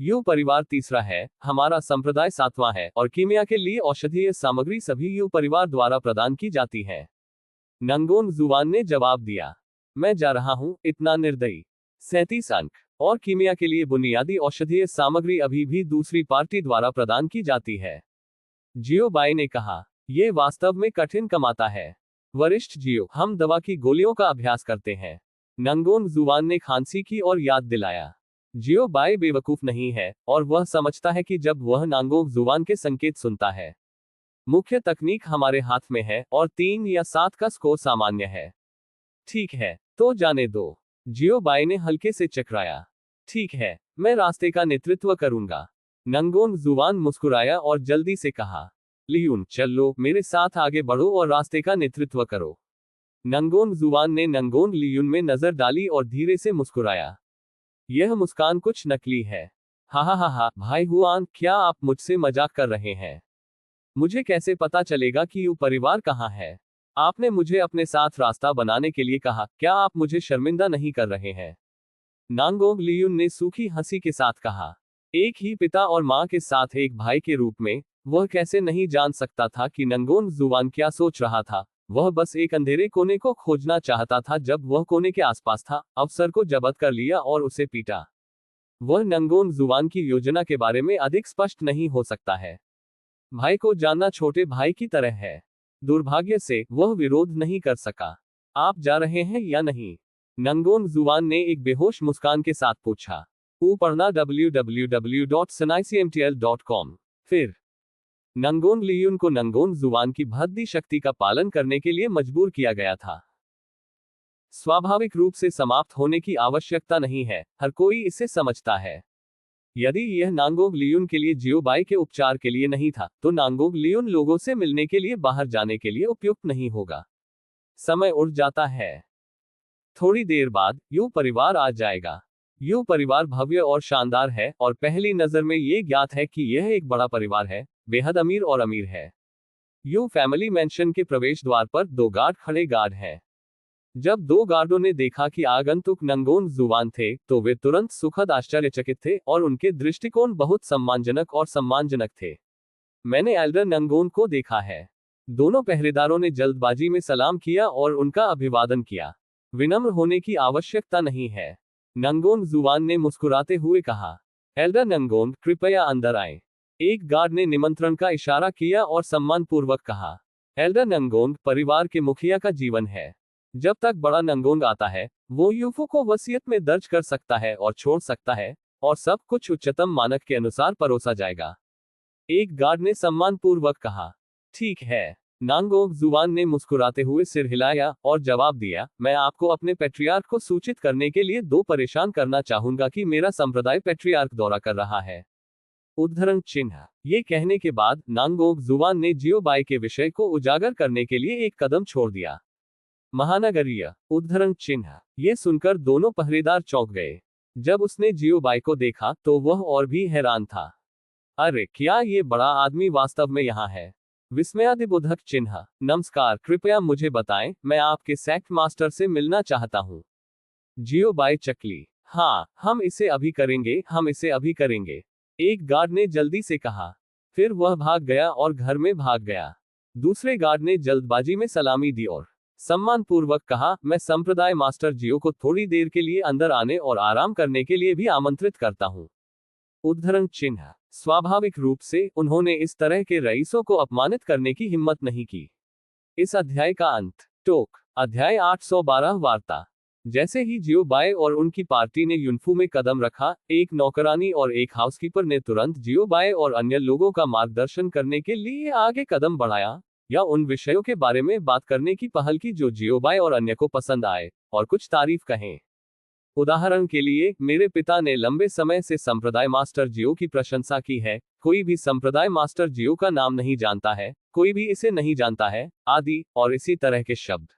You परिवार तीसरा है, हमारा संप्रदाय सातवां है और कीमिया के लिए औषधीय सामग्री सभी यू परिवार द्वारा प्रदान की जाती है। नंगोन जुवान ने जवाब दिया। मैं जा रहा हूं, इतना निर्दयी। 37 अंक। और कीमिया के लिए बुनियादी औषधीय सामग्री अभी भी दूसरी पार्टी द्वारा प्रदान की जाती है। जियो बाई ने कहा, यह वास्तव में कठिन कमाता है। वरिष्ठ जियो, हम दवा की गोलियों का अभ्यास करते हैं। नंगोन जुवान ने खांसी की और याद दिलाया। जियो बाई बेवकूफ नहीं है, और वह समझता है कि जब वह नांगोंग जुवान के संकेत सुनता है। मुख्य तकनीक हमारे हाथ में है और 3 या 7 का स्कोर सामान्य है। ठीक है, तो जाने दो। जियो बाई ने हल्के से चकराया। ठीक है, मैं रास्ते का नेतृत्व करूंगा। नंगोन जुवान मुस्कुराया और जल्दी से कहा, लियून, चलो, मेरे साथ आगे बढ़ो और रास्ते का नेतृत्व करो। नंगोन जुवान ने नंगोन लियून में नजर डाली और धीरे से मुस्कुराया। यह मुस्कान कुछ नकली है। हा हा हा हा, भाई हुआन, क्या आप मुझसे मजाक कर रहे हैं? मुझे कैसे पता चलेगा कि यू परिवार कहाँ है? आपने मुझे अपने साथ रास्ता बनाने के लिए कहा, क्या आप मुझे शर्मिंदा नहीं कर रहे हैं? नांगोंग लियून ने सूखी हंसी के साथ कहा। एक ही पिता और मां के साथ एक भाई के रूप में, वह कैसे नहीं जान सकता था कि नंगोन जुवान क्या सोच रहा था। वह बस एक अंधेरे कोने को खोजना चाहता था। जब वह कोने के आसपास था, अफसर को जब्त कर लिया और उसे पीटा। वह नंगोन जुवान की योजना के बारे में अधिक स्पष्ट नहीं हो सकता है। भाई को जानना छोटे भाई की तरह है। दुर्भाग्य से, वह विरोध नहीं कर सका। आप जा रहे हैं या नहीं? नंगोन जुवान ने एक बेहोश मुस्कान के साथ पूछा। पढ़ना www.sanaicmtl.com। फिर नंगोन लियून को नंगोन जुवान की भद्दी शक्ति का पालन करने के लिए मजबूर किया गया था। स्वाभाविक रूप से समाप्त होने की आवश्यकता नहीं है, हर कोई इसे समझता है। यदि यह नांगोंग लियून के लिए जियो बाई के उपचार के लिए नहीं था, तो नांगोंग लियून लोगों से मिलने के लिए बाहर जाने के लिए उपयुक्त नहीं होगा। समय उड़ जाता है। थोड़ी देर बाद यू परिवार आ जाएगा। यू परिवार भव्य और शानदार है, और पहली नजर में यह ज्ञात है कि यह एक बड़ा परिवार है, बेहद अमीर और अमीर है। यू फैमिली मैंशन के प्रवेश द्वार पर 2 गार्ड खड़े गार्ड हैं। जब 2 गार्डों ने देखा कि आगंतुक नंगोन जुवान थे, तो वे तुरंत सुखद आश्चर्यचकित थे और उनके दृष्टिकोण बहुत सम्मानजनक और सम्मानजनक थे। मैंने एल्डर नंगोन को देखा है। दोनों पहरेदारों ने जल्दबाजी में सलाम किया और उनका अभिवादन किया। विनम्र होने की आवश्यकता नहीं है, नंगोन जुवान ने मुस्कुराते हुए कहा। एल्डर नंगोन, कृपया अंदर आए। एक गार्ड ने निमंत्रण का इशारा किया और सम्मानपूर्वक कहा। एल्डर नंगोन परिवार के मुखिया का जीवन है। जब तक बड़ा नंगोंग आता है, वो यूफो को वसीयत में दर्ज कर सकता है और छोड़ सकता है, और सब कुछ उच्चतम मानक के अनुसार परोसा जाएगा। एक गार्ड ने सम्मानपूर्वक कहा। ठीक है। नांगोंग जुवान ने मुस्कुराते हुए सिर हिलाया और जवाब दिया, मैं आपको अपने पैट्रियार्क को सूचित करने के लिए परेशान करना चाहूंगा कि मेरा संप्रदाय पैट्रियार्क दौरा कर रहा है। उद्धरण चिन्ह। ये कहने के बाद नांगोंग जुवान ने जियो बाई के विषय को उजागर करने के लिए एक कदम छोड़ दिया। महानगरीय। उद्धरण चिन्ह। ये सुनकर दोनों पहरेदार चौंक गए। जब उसने जियो बाई को देखा, तो वह और भी हैरान था। अरे, क्या ये बड़ा आदमी वास्तव में यहाँ है? विस्मयादिबोधक चिन्ह। नमस्कार, कृपया मुझे बताएं, मैं आपके सेक्ट मास्टर से मिलना चाहता हूँ। जियो बाई चकली। हाँ, हम इसे अभी करेंगे, हम इसे अभी करेंगे, एक गार्ड ने जल्दी से कहा। फिर वह भाग गया और घर में भाग गया। दूसरे गार्ड ने जल्दबाजी में सलामी दी और सम्मानपूर्वक कहा, मैं संप्रदाय मास्टर जियो को थोड़ी देर के लिए अंदर आने और आराम करने के लिए भी आमंत्रित करता हूँ। उद्धरण चिन्ह। स्वाभाविक रूप से, उन्होंने इस तरह के रईसों को अपमानित करने की हिम्मत नहीं की। इस अध्याय का अंत। टोक। अध्याय 812 वार्ता। जैसे ही जियो बाई और उनकी पार्टी ने यूनफू में कदम रखा, एक नौकरानी और एक हाउसकीपर ने तुरंत जियो बाई और अन्य लोगों का मार्गदर्शन करने के लिए आगे कदम बढ़ाया, या उन विषयों के बारे में बात करने की पहल की जो जियो बाई और अन्य को पसंद आए, और कुछ तारीफ कहें। उदाहरण के लिए, मेरे पिता ने लंबे समय से संप्रदाय मास्टर जियो की प्रशंसा की है। कोई भी संप्रदाय मास्टर जियो का नाम नहीं जानता है, कोई भी इसे नहीं जानता है, आदि, और इसी तरह के शब्द।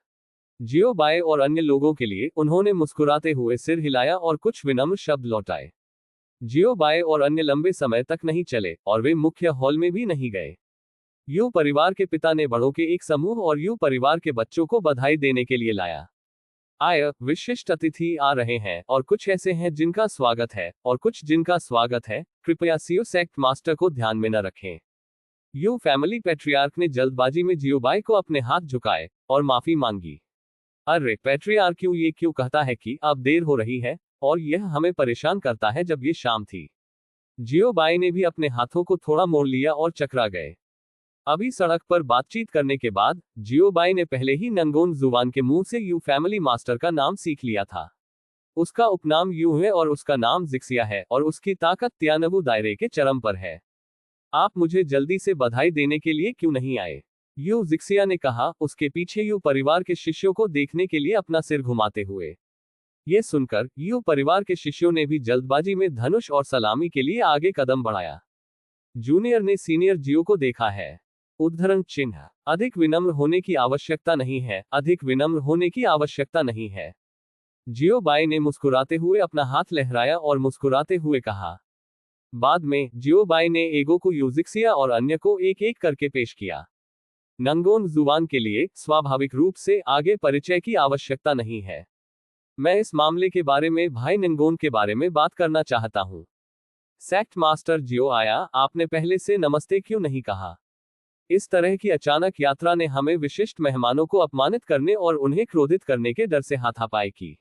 जियो बाई और अन्य लोगों के लिए, उन्होंने मुस्कुराते हुए सिर हिलाया और कुछ विनम्र शब्द लौटाए। जियो बाई और अन्य लंबे समय तक नहीं चले, और वे मुख्य हॉल में भी नहीं गए। यू परिवार के पिता ने बड़ों के एक समूह और यू परिवार के बच्चों को बधाई देने के लिए लाया। विशिष्ट अतिथि आ रहे हैं और कुछ ऐसे हैं जिनका स्वागत है और कुछ जिनका स्वागत है, कृपया सीओ सेक्ट मास्टर को ध्यान में न रखें। यू फैमिली पैट्रियार्क ने जल्दबाजी में जियोबाई को अपने हाथ झुकाए और माफी मांगी। अरे पैट्रियार्क ये क्यों कहता है कि अब देर हो रही है और यह हमें परेशान करता है जब ये शाम थी। जियोबाई ने भी अपने हाथों को थोड़ा मोड़ लिया और चकरा गए। अभी सड़क पर बातचीत करने के बाद जियोबाई ने पहले ही नंगोन जुबान के मुंह से यू फैमिली मास्टर का नाम सीख लिया था। उसका उपनाम यू है और उसका नाम जिक्सिया है और उसकी ताकत तियानबू दायरे के चरम पर है। आप मुझे जल्दी से बधाई देने के लिए क्यों नहीं आए? यू जिक्सिया ने कहा, उसके पीछे यू परिवार के शिष्यों को देखने के लिए अपना सिर घुमाते हुए। ये सुनकर यू परिवार के शिष्यों ने भी जल्दबाजी में धनुष और सलामी के लिए आगे कदम बढ़ाया। जूनियर ने सीनियर जियो को देखा है। उद्धरण चिन्ह। अधिक विनम्र होने की आवश्यकता नहीं है, अधिक विनम्र होने की आवश्यकता नहीं है। जियोबाई ने मुस्कुराते हुए अपना हाथ लहराया और मुस्कुराते हुए कहा। बाद में जियोबाई ने एगो को यूजिक्सिया और अन्य को एक एक करके पेश किया। नंगोन जुबान के लिए स्वाभाविक रूप से आगे परिचय की आवश्यकता नहीं है। मैं इस मामले के बारे में भाई नंगोन के बारे में बात करना चाहता हूं। सेक्ट मास्टर जियो आया, आपने पहले से नमस्ते क्यों नहीं कहा? इस तरह की अचानक यात्रा ने हमें विशिष्ट मेहमानों को अपमानित करने और उन्हें क्रोधित करने के डर से हाथापाई की।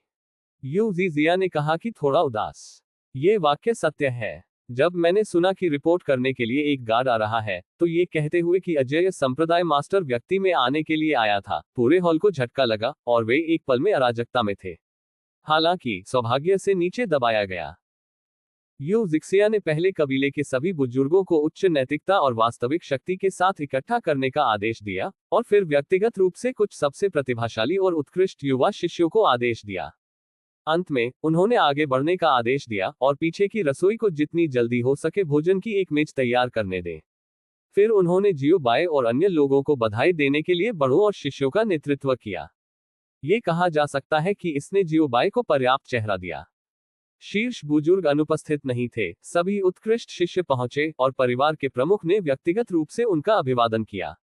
यू जिया ने कहा कि थोड़ा उदास। ये वाक्य सत्य है। जब मैंने सुना कि रिपोर्ट करने के लिए एक गार्ड आ रहा है, तो ये कहते हुए कि अजय संप्रदाय मास्टर व्यक्ति में आने के लिए आया था, पूरे हॉल को झटका लगा और वे एक पल में अराजकता में थे। हालांकि सौभाग्य से नीचे दबाया गया। यू जिक्सिया ने पहले कबीले के सभी बुजुर्गों को उच्च नैतिकता और वास्तविक शक्ति के साथ इकट्ठा करने का आदेश दिया और फिर व्यक्तिगत रूप से कुछ सबसे प्रतिभाशाली और उत्कृष्ट युवा शिष्यों को आदेश दिया। अंत में उन्होंने आगे बढ़ने का आदेश दिया और पीछे की रसोई को जितनी जल्दी हो सके भोजन की एक मेज तैयार करने दें। फिर उन्होंने जियोबाई और अन्य लोगों को बधाई देने के लिए बड़ों और शिष्यों का नेतृत्व किया। ये कहा जा सकता है कि इसने जियोबाई को पर्याप्त चेहरा दिया। शीर्ष बुजुर्ग अनुपस्थित नहीं थे, सभी उत्कृष्ट शिष्य पहुंचे और परिवार के प्रमुख ने व्यक्तिगत रूप से उनका अभिवादन किया।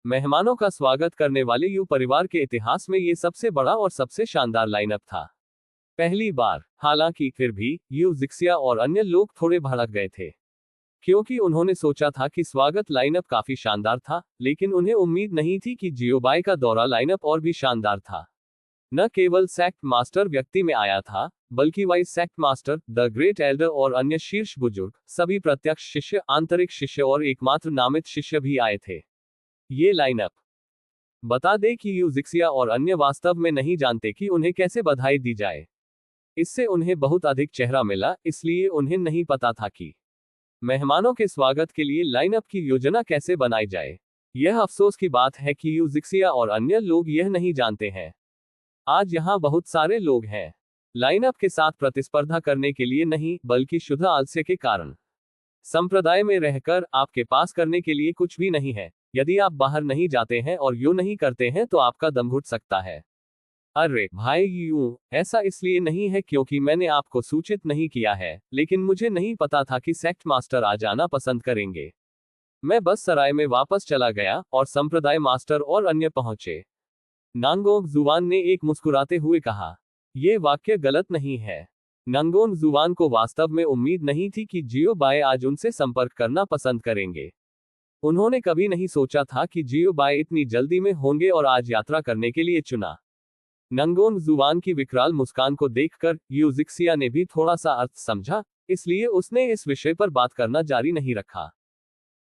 मेहमानों का स्वागत करने वाले यू परिवार के इतिहास में ये सबसे बड़ा और सबसे शानदार लाइनअप था। पहली बार। हालांकि फिर भी यू जिक्सिया और अन्य लोग थोड़े भड़क गए थे, क्योंकि उन्होंने सोचा था कि स्वागत लाइनअप काफी शानदार था, लेकिन उन्हें उम्मीद नहीं थी कि जियोबाई का दौरा लाइनअप और भी शानदार था। न केवल सेक्ट मास्टर व्यक्ति में आया था, बल्कि vice sect master, the great Elder और अन्य शीर्ष बुजुर्ग, सभी प्रत्यक्ष शिष्य, आंतरिक शिष्य और एकमात्र नामित शिष्य भी आए थे। ये लाइनअप। बता दें कि यू जिक्सिया और अन्य वास्तव में नहीं जानते कि उन्हें कैसे बधाई दी जाए। इससे उन्हें बहुत अधिक चेहरा मिला, इसलिए उन्हें नहीं पता था कि मेहमानों के स्वागत के लिए लाइनअप की योजना कैसे बनाई जाए। यह अफसोस की बात है कि यू जिक्सिया और अन्य लोग यह नहीं जानते हैं। आज यहाँ बहुत सारे लोग हैं, लाइनअप के साथ प्रतिस्पर्धा करने के लिए नहीं, बल्कि शुद्ध आलस्य के कारण। संप्रदाय में रहकर आपके पास करने के लिए कुछ भी नहीं है। यदि आप बाहर नहीं जाते हैं और यूं नहीं करते हैं तो आपका दम घुट सकता है। अरे भाई, यूं ऐसा इसलिए नहीं है क्योंकि मैंने आपको सूचित नहीं किया है, लेकिन मुझे नहीं पता था कि सेक्ट मास्टर आ जाना पसंद करेंगे। मैं बस सराय में वापस चला गया और संप्रदाय मास्टर और अन्य पहुंचे। नांगोंग जुबान ने एक मुस्कुराते हुए कहा। ये वाक्य गलत नहीं है। नांगोंग जुबान को वास्तव में उम्मीद नहीं थी कि जियोबाई आज उनसे संपर्क करना पसंद करेंगे। उन्होंने कभी नहीं सोचा था कि जियोबाई इतनी जल्दी में होंगे और आज यात्रा करने के लिए चुना। नंगोन जुबान की विकराल मुस्कान को देखकर यू जिक्सिया ने भी थोड़ा सा अर्थ समझा, इसलिए उसने इस विषय पर बात करना जारी नहीं रखा।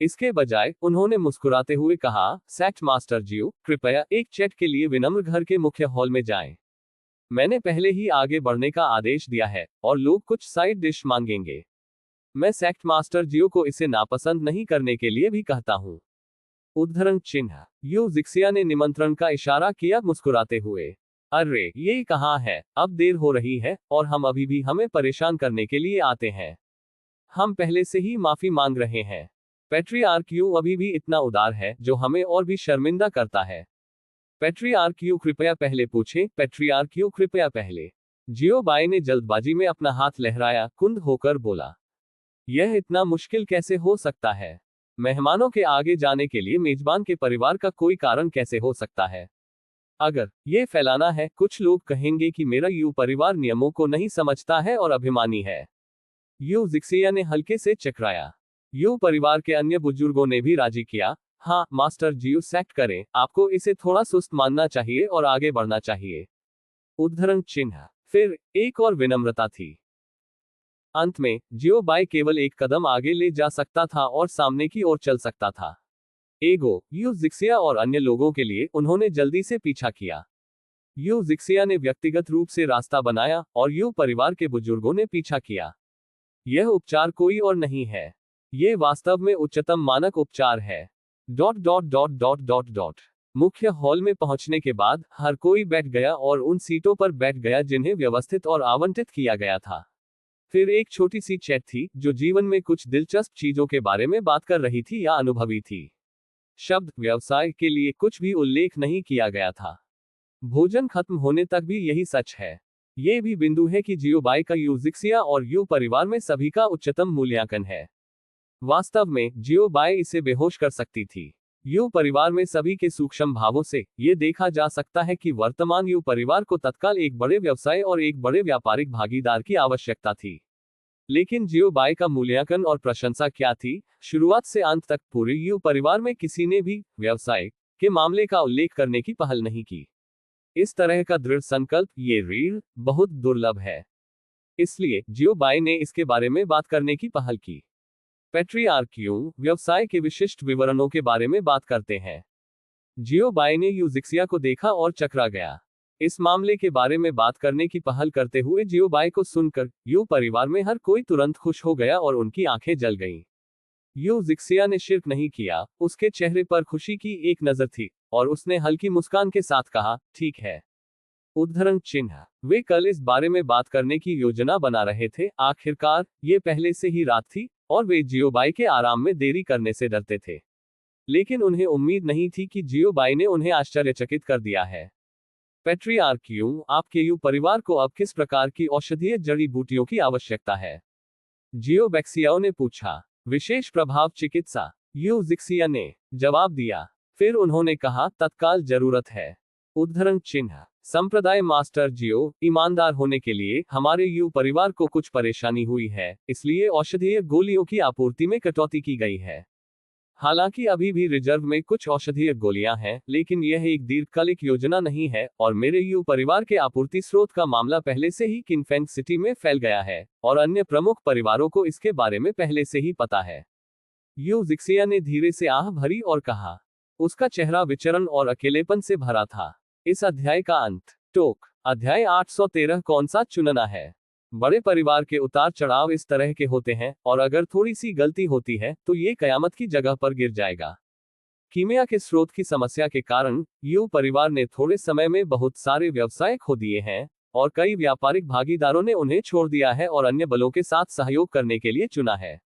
इसके बजाय उन्होंने मुस्कुराते हुए कहा, सेक्ट मास्टर जियो, कृपया एक चैट के लिए विनम्र घर के मुख्य हॉल में जाएं। मैंने पहले ही आगे बढ़ने का आदेश दिया है और लोग कुछ साइड डिश मांगेंगे। मैं सेक्ट मास्टर जियो को इसे नापसंद नहीं करने के लिए भी कहता हूं। उद्धरण चिन्ह। यू जिक्सिया ने निमंत्रण का इशारा किया मुस्कुराते हुए। अरे ये कहाँ है, अब देर हो रही है और हम अभी भी हमें परेशान करने के लिए आते हैं। हम पहले से ही माफी मांग रहे हैं। पैट्रियार्क यू अभी भी इतना उदार है जो हमें और भी शर्मिंदा करता है। पैट्रियार्क यू कृपया पहले पूछें, पैट्रियार्क यू कृपया पहले। जियोबाई ने जल्दबाजी में अपना हाथ लहराया, कुंद होकर बोला। यह इतना मुश्किल कैसे हो सकता है? मेहमानों के आगे जाने के लिए मेजबान के परिवार का कोई कारण कैसे हो सकता है? अगर ये फैलाना है, कुछ लोग कहेंगे कि मेरा यू परिवार नियमों को नहीं समझता है और अभिमानी है। यू जिक्सिया ने हल्के से चकराया। यू परिवार के अन्य बुजुर्गों ने भी राजी किया। हाँ मास्टर जियो, सेक्ट करें, आपको इसे थोड़ा सुस्त मानना चाहिए और आगे बढ़ना चाहिए। उद्धरण चिन्ह। फिर एक और विनम्रता थी। अंत में जियो बाई केवल एक कदम आगे ले जा सकता था और सामने की ओर चल सकता था। एगो, यू जिक्सिया और अन्य लोगों के लिए उन्होंने जल्दी से पीछा किया। यू जिक्सिया ने व्यक्तिगत रूप से रास्ता बनाया और यू परिवार के बुजुर्गों ने पीछा किया। यह उपचार कोई और नहीं है। ये वास्तव में उच्चतम मानक उपचार है। Dot dot dot dot dot dot. मुख्य हॉल में पहुंचने के बाद हर कोई बैठ गया और उन सीटों पर बैठ गया जिन्हें व्यवस्थित और आवंटित किया गया था। फिर एक छोटी सी चैट थी जो जीवन में कुछ दिलचस्प चीजों के बारे में बात कर रही थी या अनुभवी थी। शब्द व्यवसाय के लिए कुछ भी उल्लेख नहीं किया गया था। भोजन खत्म होने तक भी यही सच है। ये भी बिंदु है कि जियो बाई का यू जिक्सिया और यू परिवार में सभी का उच्चतम मूल्यांकन है। वास्तव में जियो बाई इसे बेहोश कर सकती थी। यू परिवार में सभी के सूक्ष्म भावों से ये देखा जा सकता है कि वर्तमान यू परिवार को तत्काल एक बड़े व्यवसाय और एक बड़े व्यापारिक भागीदार की आवश्यकता थी। लेकिन जियो बाई का मूल्यांकन और प्रशंसा क्या थी? शुरुआत से अंत तक पूरे यू परिवार में किसी ने भी व्यवसाय के मामले का उल्लेख करने की पहल नहीं की। इस तरह का दृढ़ संकल्प, ये रीढ़, बहुत दुर्लभ है। इसलिए जियो बाई ने इसके बारे में बात करने की पहल की। पैट्रियार्कियों व्यवसाय के विशिष्ट विवरणों के बारे में बात करते हैं। जियो बाई ने यू जिक्सिया को देखा और चकरा गया। इस मामले के बारे में बात करने की पहल करते हुए जियो बाई को सुनकर यू परिवार में हर कोई तुरंत खुश हो गया और उनकी आंखें जल गईं। यू जिक्सिया ने शिर्क नहीं किया, उसके चेहरे पर खुशी की एक नजर थी और उसने हल्की मुस्कान के साथ कहा, ठीक है। उद्धरण चिन्ह। वे कल इस बारे में बात करने की योजना बना रहे थे। आखिरकार ये पहले से ही रात थी और वे जियो बाई के आराम में देरी करने से डरते थे। लेकिन उन्हें उम्मीद नहीं थी कि जियो बाई ने उन्हें आश्चर्यचकित कर दिया है। पैट्रियार्कियों, आपके यू परिवार को अब किस प्रकार की औषधीय जड़ी बूटियों की आवश्यकता है? जियो बैक्सियाओ ने पूछा। विशेष प्रभाव चिकित्सा, यू जिक्सिया ने जवाब दिया। फिर उन्होंने कहा, तत्काल जरूरत है। उद्धरण चिन्ह। संप्रदाय मास्टर जियो, ईमानदार होने के लिए हमारे यू परिवार को कुछ परेशानी हुई है, इसलिए औषधीय गोलियों की आपूर्ति में कटौती की गई है। हालांकि अभी भी रिजर्व में कुछ औषधीय गोलियां हैं, लेकिन यह एक दीर्घकालिक योजना नहीं है और मेरे यू परिवार के आपूर्ति स्रोत का मामला पहले से ही किनफेंग सिटी में फैल गया है और अन्य प्रमुख परिवारों को इसके बारे में पहले से ही पता है। यू जिक्सिया ने धीरे से आह भरी और कहा। उसका चेहरा विचरण और अकेलेपन से भरा था। इस अध्याय का अंत। टोक। अध्याय 813 कौन सा चुनना है? बड़े परिवार के उतार चढ़ाव इस तरह के होते हैं और अगर थोड़ी सी गलती होती है तो ये कयामत की जगह पर गिर जाएगा। कीमिया के स्रोत की समस्या के कारण यू परिवार ने थोड़े समय में बहुत सारे व्यवसाय खो दिए हैं और कई व्यापारिक भागीदारों ने उन्हें छोड़ दिया है और अन्य बलों के साथ सहयोग करने के लिए चुना है।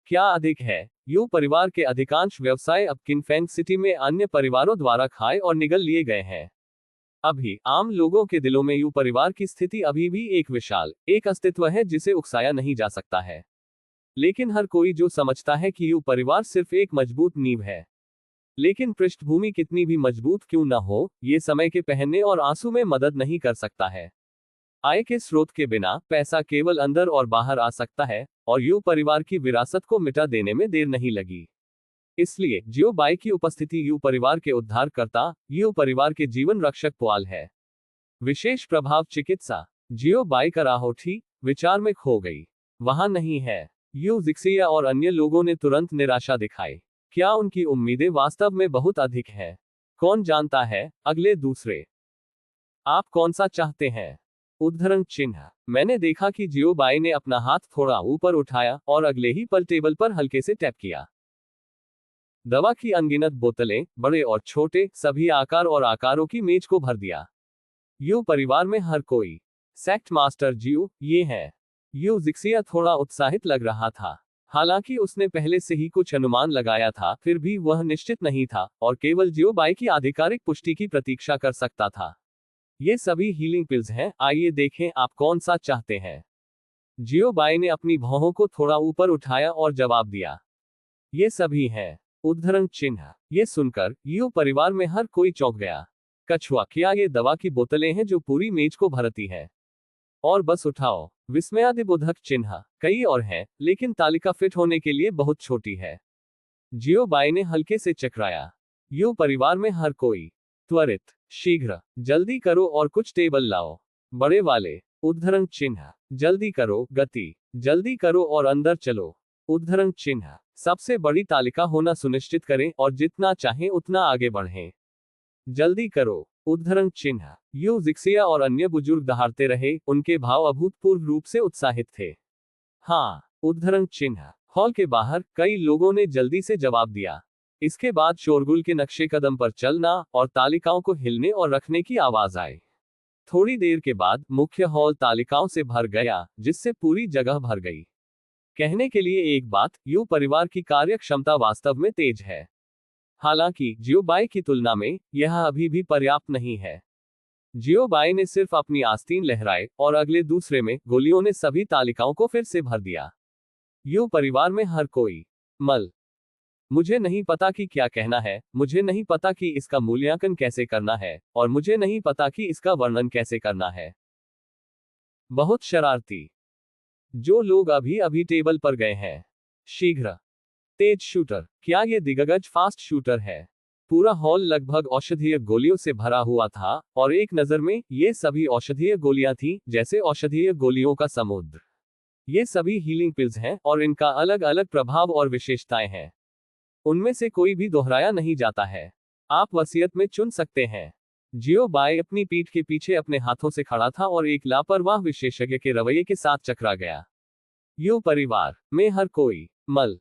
क्या अधिक है, यू परिवार के अधिकांश व्यवसाय अब किनफेंग सिटी में अन्य परिवारों द्वारा खाए और निगल लिए गए हैं। अभी आम लोगों के दिलों में यू परिवार की स्थिति अभी भी एक विशाल एक अस्तित्व है जिसे उकसाया नहीं जा सकता है। लेकिन हर कोई जो समझता है कि यू परिवार सिर्फ एक मजबूत नींव है। लेकिन पृष्ठभूमि कितनी भी मजबूत क्यों न हो, ये समय के पहनने और आंसू में मदद नहीं कर सकता है। आय के स्रोत के बिना पैसा केवल अंदर और बाहर आ सकता है और यू परिवार की विरासत को मिटा देने में देर नहीं लगी। इसलिए जियो बाई की उपस्थिति यू परिवार के उद्धारकर्ता, यू परिवार के जीवन रक्षक पुआल है। विशेष प्रभाव चिकित्सा। जियो बाई कराहोठी विचार में खो गई। वहां नहीं है। यू जिक्सिया और अन्य लोगों ने तुरंत निराशा दिखाई। क्या उनकी उम्मीदें वास्तव में बहुत अधिक हैं? कौन जानता है, अगले दूसरे। आप कौन सा चाहते हैं? उद्धरण चिन्ह। मैंने देखा कि जियो बाई ने अपना हाथ थोड़ा ऊपर उठाया और अगले ही पल टेबल पर हल्के से टैप किया। दवा की अनगिनत बोतलें, बड़े और छोटे, सभी आकार और आकारों की मेज को भर दिया। यू परिवार में हर कोई। सेक्ट मास्टर जियो, ये है। यू जिक्सिया थोड़ा उत्साहित लग रहा था। हालांकि उसने पहले से ही कुछ अनुमान लगाया था, फिर भी वह निश्चित नहीं था और केवल जियो बाई की आधिकारिक पुष्टि की प्रतीक्षा कर सकता था। ये सभी हीलिंग पिल्स हैं, आइए देखें आप कौन सा चाहते हैं। जियो बाई ने अपनी भौहों को थोड़ा ऊपर उठाया और जवाब दिया। ये सभी हैं। उद्धरण चिन्ह। ये सुनकर यू परिवार में हर कोई चौंक गया। कछुआ, क्या ये दवा की बोतलें हैं जो पूरी मेज को भरती है? और बस उठाओ। विस्मयादिबोधक चिन्ह, कई और हैं, लेकिन तालिका फिट होने के लिए बहुत छोटी है। जियोबाई ने हल्के से चकराया। यूं परिवार में हर कोई। त्वरित, शीघ्र, जल्दी करो और कुछ टेबल लाओ। बड़े वाले, उद्धरण चिन्ह, जल्दी करो, गति, जल्दी करो और अंदर चलो। उद्धरण चिन्ह, सबसे बड़ी तालिका होना सुनिश्चित करें और जितना चाहें उतना आगे बढ़ें। जल्दी करो, उद्धरण चिन्ह। यूं जिक्सिया और अन्य बुजुर्ग दहाड़ते रहे, उनके भाव अभूतपूर्व रूप से उत्साहित थे। हाँ, उद्धरण चिन्ह। हॉल के बाहर कई लोगों ने जल्दी से जवाब दिया। इसके बाद शोरगुल के नक्शे कदम पर चलना और तालिकाओं को हिलने और रखने की आवाज आई। थोड़ी देर के बाद मुख्य हॉल तालिकाओं से भर गया, जिससे पूरी जगह भर गई। कहने के लिए एक बात, यू परिवार की कार्य क्षमता वास्तव में तेज है। हालांकि जियोबाई की तुलना में यह अभी भी पर्याप्त नहीं है। जियोबाई ने सिर्फ अपनी आस्तीन लहराए और अगले दूसरे में गोलियों ने सभी तालिकाओं को फिर से भर दिया। यू परिवार में हर कोई। मल, मुझे नहीं पता कि क्या कहना है, मुझे नहीं पता कि इसका मूल्यांकन कैसे करना है, और मुझे नहीं पता कि इसका वर्णन कैसे करना है। बहुत शरारती। जो लोग अभी अभी टेबल पर गए हैं। शीघ्र, तेज शूटर, क्या ये दिग्गज फास्ट शूटर है? पूरा हॉल लगभग औषधीय गोलियों से भरा हुआ था, और एक नजर में ये सभी औषधीय गोलियां थीं, जैसे औषधीय गोलियों का समुद्र। ये सभी हीलिंग पिल्स हैं और इनका अलग अलग प्रभाव और विशेषताएं हैं। उनमें से कोई भी दोहराया नहीं जाता है। आप वसीयत में चुन सकते हैं। जियोबाई अपनी पीठ के पीछे अपने हाथों से खड़ा था और एक लापरवाह विशेषज्ञ के रवैये के साथ चकरा गया। यू परिवार में हर कोई। मल,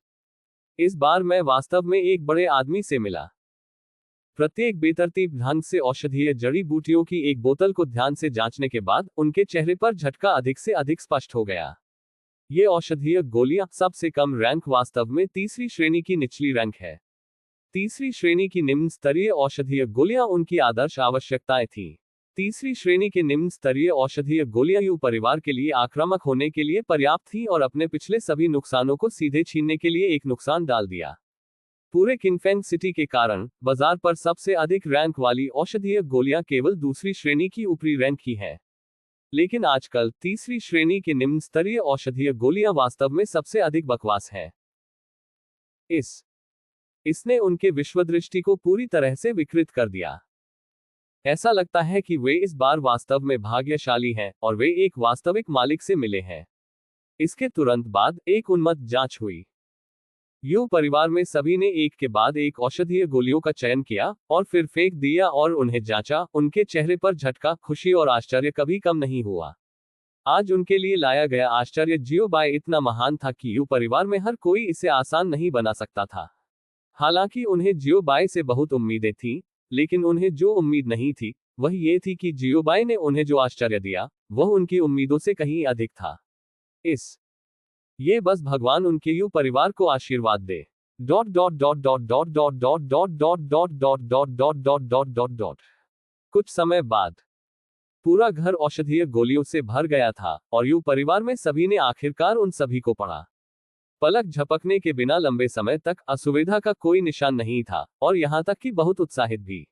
इस बार मैं वास्तव में एक बड़े आदमी से मिला। प्रत्येक बेतरतीब ढंग से औषधीय जड़ी बूटियों की एक बोतल को ध्यान से जांचने के बाद उनके चेहरे पर झटका अधिक से अधिक स्पष्ट हो गया। ये औषधीय गोलियां सबसे कम रैंक वास्तव में तीसरी श्रेणी की निचली रैंक है। तीसरी श्रेणी की निम्न स्तरीय औषधीय गोलियां उनकी आदर्श आवश्यकताएं थीं। तीसरी श्रेणी के निम्न स्तरीय औषधीय गोलियां यू परिवार के लिए आक्रामक होने के लिए पर्याप्त थी और अपने पिछले सभी नुकसानों को सीधे छीनने के लिए एक नुकसान डाल दिया। पूरे किंगफेंग सिटी के कारण बाजार पर सबसे अधिक रैंक वाली औषधीय गोलियां केवल दूसरी श्रेणी की ऊपरी रैंक की हैं। लेकिन आजकल तीसरी श्रेणी के निम्न स्तरीय औषधीय गोलियां वास्तव में सबसे अधिक बकवास है। इसने उनके विश्वदृष्टि को पूरी तरह से विकृत कर दिया। ऐसा लगता है कि वे इस बार वास्तव में भाग्यशाली हैं और वे एक वास्तविक मालिक से मिले हैं। इसके तुरंत बाद एक उन्मत्त जांच हुई। यू परिवार में सभी ने एक के बाद एक औषधीय गोलियों का चयन किया और फिर फेंक दिया और उन्हें जांचा। उनके चेहरे पर झटका, खुशी और आश्चर्य कभी कम नहीं हुआ। आज उनके लिए लाया गया आश्चर्य जियोबाई इतना महान था कि यू परिवार में हर कोई इसे आसान नहीं बना सकता था। हालांकि उन्हें जियोबाई से बहुत उम्मीदें थीं, लेकिन उन्हें जो उम्मीद नहीं थी वह ये थी कि जियोबाई ने उन्हें जो आश्चर्य दिया वह उनकी उम्मीदों से कहीं अधिक था। ये बस भगवान उनके यू परिवार को आशीर्वाद दे। Dot dot dot dot dot dot dot dot dot dot dot dot dot dot dot dot dot. कुछ समय बाद पूरा घर औषधीय गोलियों से भर गया था और यू परिवार में सभी ने आखिरकार उन सभी को पढ़ा। पलक झपकने के बिना लंबे समय तक असुविधा का कोई निशान नहीं था और यहां तक कि बहुत उत्साहित भी।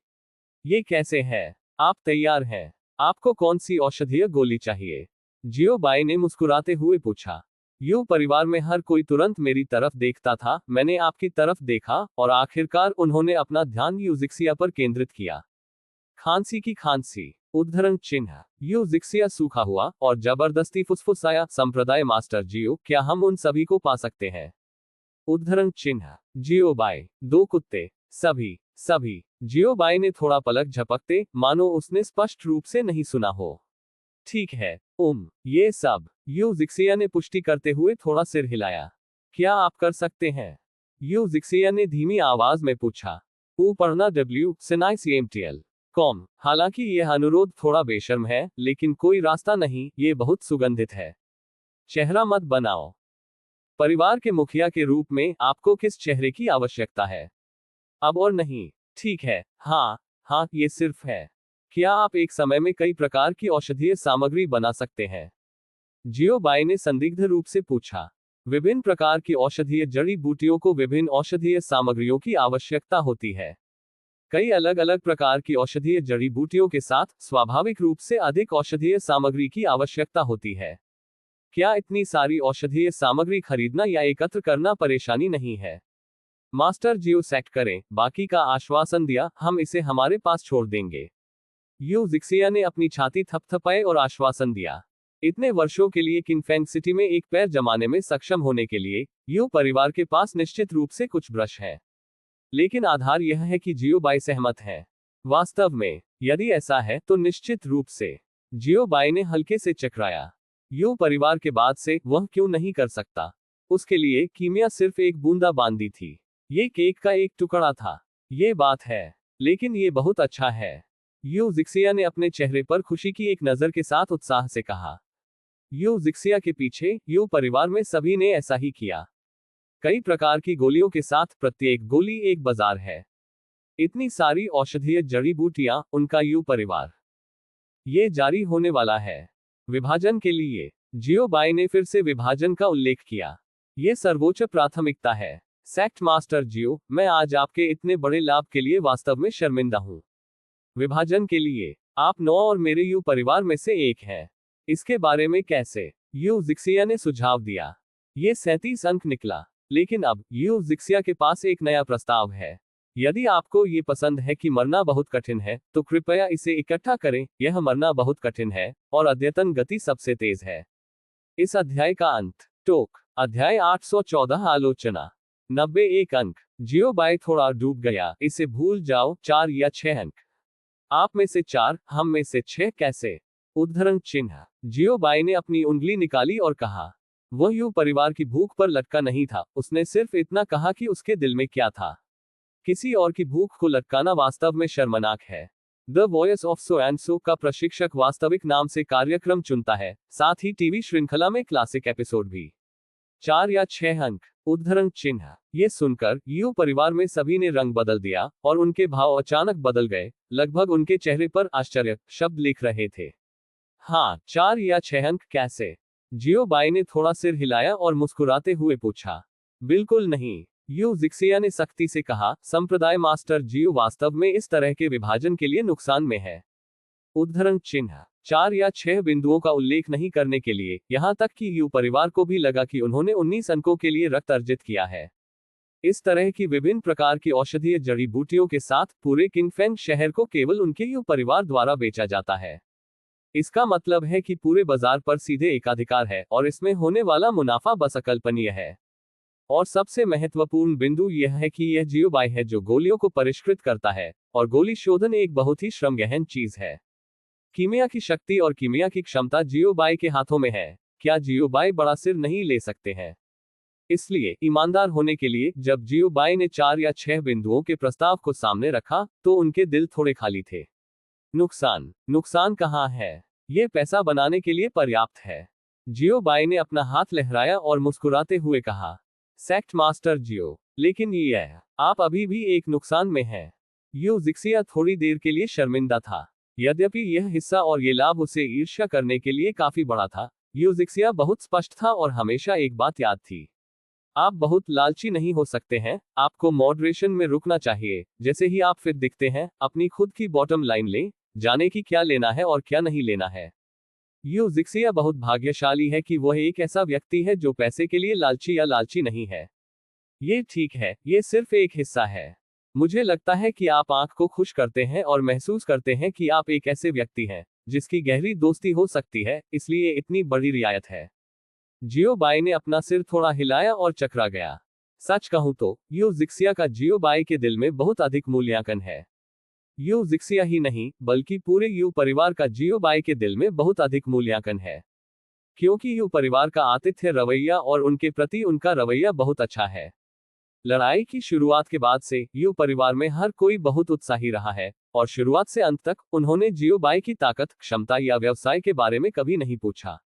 ये कैसे है? आप तैयार हैं? आपको कौन सी औषधीय गोली चाहिए? जियोबाई ने मुस्कुराते हुए पूछा। यू परिवार में हर कोई तुरंत मेरी तरफ देखता था। मैंने आपकी तरफ देखा और आखिरकार उन्होंने अपना ध्यान यूजिक्सिया पर केंद्रित किया। खांसी की खांसी, उद्धरण चिन्ह। यूजिक्सिया सूखा हुआ और जबरदस्ती फुसफुसाया। संप्रदाय मास्टर जियो, क्या हम उन सभी को पा सकते हैं? उद्धरण चिन्ह। जियोबाई, दो कुत्ते, सभी। जियोबाई ने थोड़ा पलक झपकते, मानो उसने स्पष्ट रूप से नहीं सुना हो। ठीक है, ये सब। यूजिक्सिया ने पुष्टि करते हुए थोड़ा सिर हिलाया। क्या आप कर सकते हैं? यूजिक्सिया ने धीमी आवाज में पूछा। पढ़ना WSENICMTL.com। हालांकि यह अनुरोध थोड़ा बेशर्म है, लेकिन कोई रास्ता नहीं, ये बहुत सुगंधित है। चेहरा मत बनाओ। परिवार के मुखिया के रूप में आपको किस चेहरे की आवश्यकता है? अब और नहीं। ठीक है, हाँ, ये सिर्फ है। क्या आप एक समय में कई प्रकार की औषधीय सामग्री बना सकते हैं? जियोबाई ने संदिग्ध रूप से पूछा। विभिन्न प्रकार की औषधीय जड़ी बूटियों को विभिन्न औषधीय सामग्रियों की आवश्यकता होती है। कई अलग अलग प्रकार की औषधीय जड़ी बूटियों के साथ स्वाभाविक रूप से अधिक औषधीय सामग्री की आवश्यकता होती है। क्या इतनी सारी औषधीय सामग्री खरीदना या एकत्र करना परेशानी नहीं है? मास्टर जियो सेट करें, बाकी का आश्वासन दिया, हम इसे हमारे पास छोड़ देंगे। यू जिक्सिया ने अपनी छाती थपथपाए और आश्वासन दिया। इतने वर्षों के लिए किंगफेंग सिटी में एक पैर जमाने में सक्षम होने के लिए यू परिवार के पास निश्चित रूप से कुछ ब्रश है। लेकिन आधार यह है कि जियो बाई सहमत है। वास्तव में यदि ऐसा है तो निश्चित रूप से जियो बाई ने हल्के से चकराया। यू परिवार के बाद से वह क्यों नहीं कर सकता? उसके लिए कीमिया सिर्फ एक बूंदा बांदी थी। ये केक का एक टुकड़ा था। ये बात है, लेकिन ये बहुत अच्छा है। यू जिक्सिया ने अपने चेहरे पर खुशी की एक नजर के साथ उत्साह से कहा। यू जिक्सिया के पीछे यू परिवार में सभी ने ऐसा ही किया। कई प्रकार की गोलियों के साथ प्रत्येक गोली एक बाजार है। इतनी सारी औषधीय जड़ी बूटियां, उनका यू परिवार। ये जारी होने वाला है। विभाजन के लिए जियो बाई ने फिर से विभाजन का उल्लेख किया। ये सर्वोच्च प्राथमिकता है। सेक्ट मास्टर जियो, मैं आज आपके इतने बड़े लाभ के लिए वास्तव में शर्मिंदा हूं। विभाजन के लिए आप 9 और मेरे यू परिवार में से एक हैं। इसके बारे में कैसे? यू जिक्सिया ने सुझाव दिया। ये 37 अंक निकला। लेकिन अब यू जिक्सिया के पास एक नया प्रस्ताव है। यदि आपको ये पसंद है कि मरना बहुत कठिन है, तो कृपया इसे इकट्ठा करें। यह मरना बहुत कठिन है और अद्यतन गति सबसे तेज है। इस अध्याय का अंत। टोक अध्याय 814 आलोचना 91 अंक। जियो बाई थोड़ा डूब गया। इसे भूल जाओ। 4 या 6 अंक। आप में से 4, हम में से 6 कैसे? उद्धरण चिन्ह। जियो बाई ने अपनी उंगली निकाली और कहा। वह यू परिवार की भूख पर लटका नहीं था। उसने सिर्फ इतना कहा कि उसके दिल में क्या था। किसी और की भूख को लटकाना वास्तव में शर्मनाक है। The voice of so and so का प्रशिक्षक वास्तविक नाम से कार्यक्रम चुनता है, साथ ही टीवी श्रृंखला में क्लासिक एपिसोड भी। 4 या 6 अंक। उद्धरण चिन्ह। ये सुनकर यू परिवार में सभी ने रंग बदल दिया और उनके भाव अचानक बदल गए। लगभग उनके चेहरे पर आश्चर्य शब्द लिख रहे थे। हाँ, 4 या 6 अंक कैसे? जियो बाई ने थोड़ा सिर हिलाया और मुस्कुराते हुए पूछा। बिल्कुल नहीं, यू जिक्सिया ने सख्ती से कहा। संप्रदाय मास्टर जियो वास्तव में इस तरह के विभाजन के लिए नुकसान में है। उद्धरण चिन्ह। 4 या 6 बिंदुओं का उल्लेख नहीं करने के लिए, यहां तक कि यू परिवार को भी लगा कि उन्होंने 19 अंकों के लिए रक्त अर्जित किया है। इस तरह की विभिन्न प्रकार की औषधीय जड़ी बूटियों के साथ पूरे किंगफेंग शहर को केवल उनके यू परिवार द्वारा बेचा जाता है। इसका मतलब है कि पूरे बाजार पर सीधे एकाधिकार है और इसमें होने वाला मुनाफा बस अकल्पनीय है। और सबसे महत्वपूर्ण बिंदु यह है कि यह जियो बाई है जो गोलियों को परिष्कृत करता है, और गोली शोधन एक बहुत ही श्रमगहन चीज है। कीमिया की शक्ति और कीमिया की क्षमता जियो बाई के हाथों में है। क्या जियो बाई बड़ा सिर नहीं ले सकते हैं? इसलिए ईमानदार होने के लिए, जब जियो बाई ने 4 या 6 बिंदुओं के प्रस्ताव को सामने रखा, तो उनके दिल थोड़े खाली थे। नुकसान कहाँ है? ये पैसा बनाने के लिए पर्याप्त है। जियो बाई ने अपना हाथ लहराया और मुस्कुराते हुए कहा। सेक्ट मास्टर जियो, लेकिन ये आप अभी भी एक नुकसान में हैं। यू जिक्सिया थोड़ी देर के लिए शर्मिंदा था। यद्यपि यह हिस्सा और ये लाभ उसे ईर्ष्या करने के लिए काफी बड़ा था, यू जिक्सिया बहुत स्पष्ट था और हमेशा एक बात याद थी। आप बहुत लालची नहीं हो सकते हैं। आपको मॉडरेशन में रुकना चाहिए। जैसे ही आप फिट दिखते हैं, अपनी खुद की बॉटम लाइन लें, जाने की क्या लेना है और क्या नहीं लेना है। यू जिक्सिया बहुत भाग्यशाली है कि वह एक ऐसा व्यक्ति है जो पैसे के लिए लालची या लालची नहीं है। ये ठीक है, ये सिर्फ एक हिस्सा है। मुझे लगता है कि आप आंख को खुश करते हैं और महसूस करते हैं कि आप एक ऐसे व्यक्ति हैं जिसकी गहरी दोस्ती हो सकती है, इसलिए इतनी बड़ी रियायत है। जियो बाई ने अपना सिर थोड़ा हिलाया और चकरा गया। सच कहूं तो यू जिक्सिया का जियो बाई के दिल में बहुत अधिक मूल्यांकन है। यू जिक्सिया ही नहीं, बल्कि पूरे यू परिवार का जियो बाई के दिल में बहुत अधिक मूल्यांकन है। क्योंकि यू परिवार का आतिथ्य रवैया और उनके प्रति उनका रवैया बहुत अच्छा है। लड़ाई की शुरुआत के बाद से यू परिवार में हर कोई बहुत उत्साही रहा है, और शुरुआत से अंत तक उन्होंने जियो बाई की ताकत, क्षमता या व्यवसाय के बारे में कभी नहीं पूछा।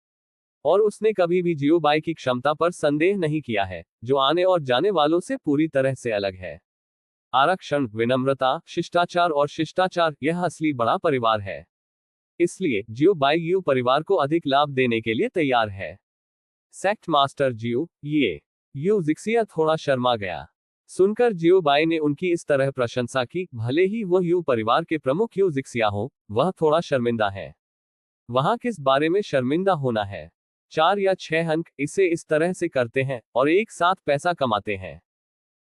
और उसने कभी भी जियो बाई की क्षमता पर संदेह नहीं किया है, जो आने और जाने वालों से पूरी तरह से अलग है। आरक्षण, विनम्रता, शिष्टाचार और शिष्टाचार, यह असली बड़ा परिवार है। इसलिए जियो बाई यू परिवार को अधिक लाभ देने के लिए तैयार है। सेक्ट मास्टर जियो, ये यू जिक्सिया थोड़ा शर्मा गया। सुनकर जियो बाई ने उनकी इस तरह प्रशंसा की, भले ही वह यू परिवार के प्रमुख यू जिक्सिया हो, वह थोड़ा शर्मिंदा है। वहां किस बारे में शर्मिंदा होना है? 4 या 6 अंक इसे इस तरह से करते हैं और एक साथ पैसा कमाते हैं।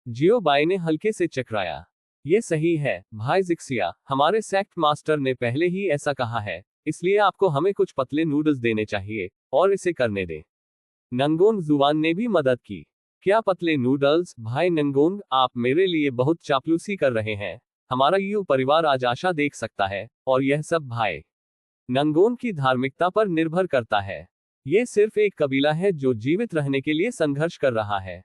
जियो बाई ने हल्के से चकराया। ये सही है भाई जिक्सिया, हमारे सेक्ट मास्टर ने पहले ही ऐसा कहा है, इसलिए आपको हमें कुछ पतले नूडल्स देने चाहिए और इसे करने दें। नंगोंग जुवान ने भी मदद की। क्या पतले नूडल्स? भाई नंगोंग, आप मेरे लिए बहुत चापलूसी कर रहे हैं। हमारा यू परिवार आज आशा देख सकता है, और यह सब भाई नंगोंग की धार्मिकता पर निर्भर करता है। ये सिर्फ एक कबीला है जो जीवित रहने के लिए संघर्ष कर रहा है।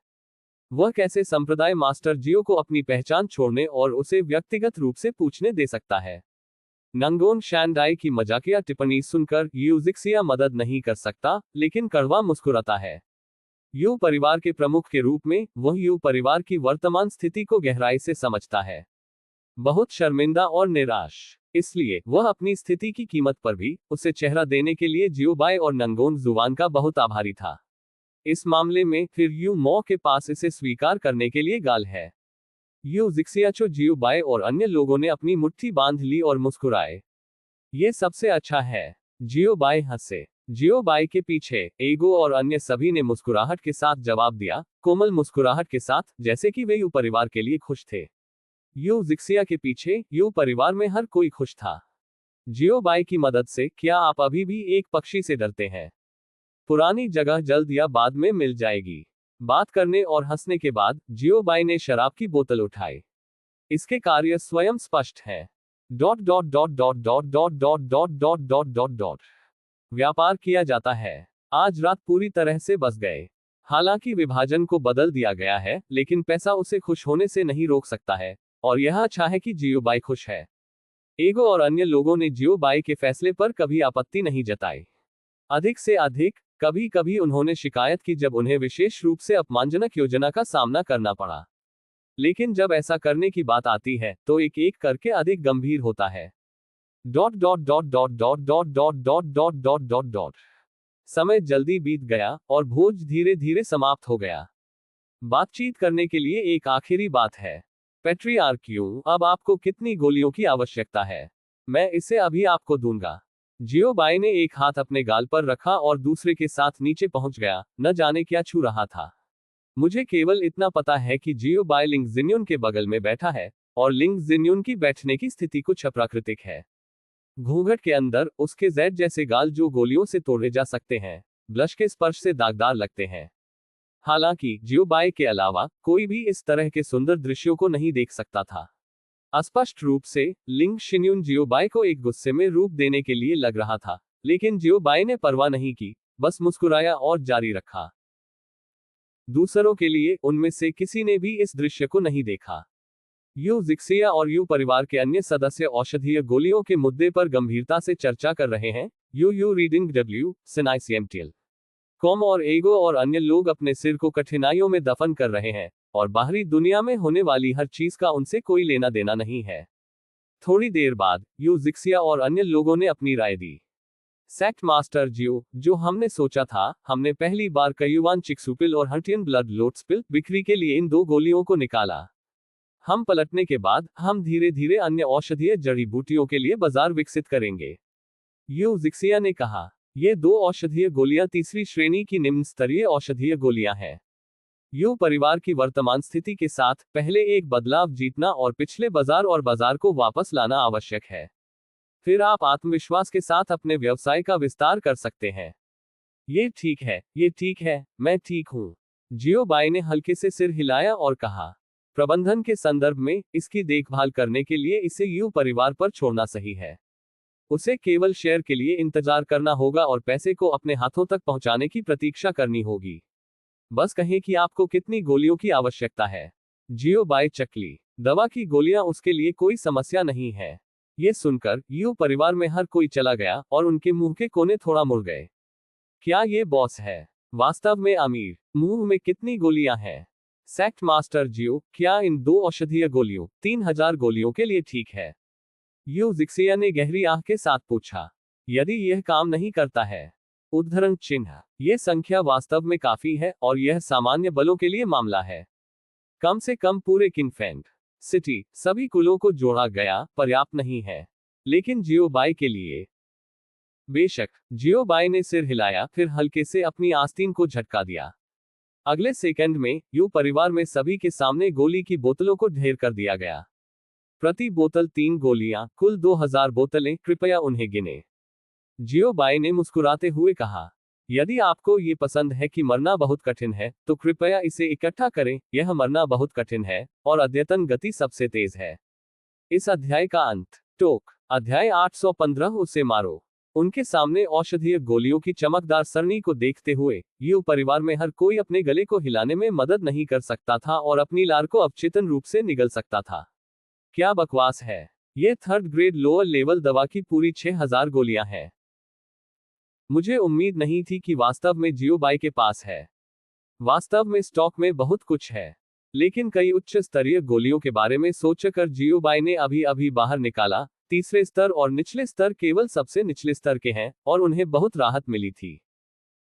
वह कैसे संप्रदाय मास्टर जियो को अपनी पहचान छोड़ने और उसे व्यक्तिगत रूप से पूछने दे सकता है? नंगोन शैंडाई की मजाकिया टिप्पणी सुनकर यू जिक्सिया मदद नहीं कर सकता, लेकिन कड़वा मुस्कुराता है। यू परिवार के प्रमुख के रूप में वह यू परिवार की वर्तमान स्थिति को गहराई से समझता है। बहुत शर्मिंदा और निराश। इसलिए वह अपनी स्थिति की कीमत पर भी उसे चेहरा देने के लिए जियो बाई और नंगोन जुवान का बहुत आभारी था। इस मामले में फिर यू मो के पास इसे स्वीकार करने के लिए गाल है। यू जिक्सियाचो जियो बाई और अन्य लोगों ने अपनी मुट्ठी बांध ली और मुस्कुराए। ये सबसे अच्छा है। जियो बाई हंसे। जियो बाई के पीछे एगो और अन्य सभी ने मुस्कुराहट के साथ जवाब दिया, कोमल मुस्कुराहट के साथ, जैसे कि वे यू परिवार के लिए खुश थे। यू जिक्सिया के पीछे यू परिवार में हर कोई खुश था। जियो बाई की मदद से क्या आप अभी भी एक पक्षी से डरते हैं? पुरानी जगह जल्द या बाद में मिल जाएगी। बात करने और हंसने के बाद जियो बाई ने शराब की बोतल उठाई। इसके कार्य स्वयं स्पष्ट है। Dot dot dot dot dot dot dot dot dot dot dot dot व्यापार किया जाता है। आज रात पूरी तरह से बस गए। हालांकि विभाजन को बदल दिया गया है, लेकिन पैसा उसे खुश होने से नहीं रोक सकता है, और यह अच्छा है कि जियो बाई खुश है। एगो और अन्य लोगों ने जियो बाई के फैसले पर कभी आपत्ति नहीं जताई। अधिक से अधिक कभी कभी उन्होंने शिकायत की जब उन्हें विशेष रूप से अपमानजनक योजना का सामना करना पड़ा। लेकिन जब ऐसा करने की बात आती है तो एक एक करके अधिक गंभीर होता है। Dot dot dot dot dot dot dot dot dot dot dot dot समय जल्दी बीत गया और भोज धीरे धीरे समाप्त हो गया। बातचीत करने के लिए एक आखिरी बात है। पैट्रियार्क्यू, अब आपको कितनी गोलियों की आवश्यकता है? मैं इसे अभी आपको दूंगा। जियो बाई ने एक हाथ अपने गाल पर रखा और दूसरे के साथ नीचे पहुंच गया, न जाने क्या छू रहा था। मुझे केवल इतना पता है कि जियो बाई लिंग जिन्यून के बगल में बैठा है, और लिंग जिन्यून की बैठने की स्थिति कुछ अप्राकृतिक है। घूंघट के अंदर उसके जेड जैसे गाल जो गोलियों से तोड़े जा सकते हैं, ब्लश के स्पर्श से दागदार लगते हैं। हालांकि जियो बाई के अलावा कोई भी इस तरह के सुंदर दृश्यों को नहीं देख सकता था। अस्पष्ट रूप से लिंग शिन्यून जियो बाई को एक गुस्से में रूप देने के लिए लग रहा था, लेकिन जियो बाई ने परवाह नहीं की, बस मुस्कुराया और जारी रखा। दूसरों के लिए उनमें से किसी ने भी इस दृश्य को नहीं देखा। यू जिक्सिया और यू परिवार के अन्य सदस्य औषधीय गोलियों के मुद्दे पर गंभीरता से चर्चा कर रहे हैं। यू रीडिंग डब्ल्यू सिनाइसियमटीएल कॉम और एगो और अन्य लोग अपने सिर को कठिनाइयों में दफन कर रहे हैं, और बाहरी दुनिया में होने वाली हर चीज का उनसे कोई लेना देना नहीं है। थोड़ी देर बाद यू जिक्सिया और अन्य लोगों ने अपनी राय दी। सेक्ट मास्टर जियो, जो हमने सोचा था, हमने पहली बार कयुवान चिक्सुपिल और हर्टियन ब्लड लोट्सपिल बिक्री के लिए इन 2 गोलियों को निकाला। हम पलटने के बाद हम धीरे धीरे अन्य औषधीय जड़ी बूटियों के लिए बाजार विकसित करेंगे। यू जिक्सिया ने कहा। ये 2 औषधीय गोलियां तीसरी श्रेणी की निम्न स्तरीय औषधीय गोलियां हैं। यू परिवार की वर्तमान स्थिति के साथ पहले एक बदलाव जीतना और पिछले बाजार को वापस लाना आवश्यक है। फिर आप आत्मविश्वास के साथ अपने व्यवसाय का विस्तार कर सकते हैं। ये ठीक है, मैं ठीक हूं। जियो बाई ने हल्के से सिर हिलाया और कहा। प्रबंधन के संदर्भ में इसकी देखभाल करने के लिए इसे यू परिवार पर छोड़ना सही है। उसे केवल शेयर के लिए इंतजार करना होगा और पैसे को अपने हाथों तक पहुंचाने की प्रतीक्षा करनी होगी। बस कहें कि आपको कितनी गोलियों की आवश्यकता है। जियो बाई चकली। दवा की गोलियां उसके लिए कोई समस्या नहीं है। ये सुनकर यू परिवार में हर कोई चला गया और उनके मुंह के कोने थोड़ा मुड़ गए। क्या ये बॉस है? वास्तव में अमीर। मुंह में कितनी गोलियां हैं? सेक्ट मास्टर जियो, क्या इन 2 औषधीय गोलियों 3000 गोलियों के लिए ठीक है? यू जिक्सिया ने गहरी आंख के साथ पूछा। यदि यह काम नहीं करता है? उद्धरण चिन्ह। यह संख्या वास्तव में काफी है और यह सामान्य बलों के लिए मामला है। कम से कम पूरे किंगफेंग सिटी सभी कुलों को जोड़ा गया पर्याप्त नहीं है, लेकिन जियोबाई के लिए। बेशक, जियोबाई ने सिर हिलाया, फिर हल्के से अपनी आस्तीन को झटका दिया। अगले सेकंड में यू परिवार में सभी के सामने गोली की बोतलों को ढेर कर दिया गया। प्रति बोतल 3 गोलियां, कुल 2000 बोतलें, कृपया उन्हें गिने। जियोबाई ने मुस्कुराते हुए कहा, यदि आपको ये पसंद है कि मरना बहुत कठिन है, तो कृपया इसे इकट्ठा करें। यह मरना बहुत कठिन है, और अद्यतन गति सबसे तेज है। इस अध्याय का अंत। टोक। अध्याय 815 उसे मारो। उनके सामने औषधीय गोलियों की चमकदार सरणी को देखते हुए यू परिवार में हर कोई अपने गले को हिलाने में मदद नहीं कर सकता था और अपनी लार को अवचेतन रूप से निगल सकता था। क्या बकवास है। ये 3rd ग्रेड लोअर लेवल दवा की पूरी 6000 गोलियां हैं। मुझे उम्मीद नहीं थी कि वास्तव में जियोबाई के पास है। वास्तव में स्टॉक में बहुत कुछ है, लेकिन कई उच्च स्तरीय गोलियों के बारे में सोचकर जियोबाई ने अभी अभी बाहर निकाला। तीसरे स्तर और निचले स्तर केवल सबसे निचले स्तर के हैं, और उन्हें बहुत राहत मिली थी।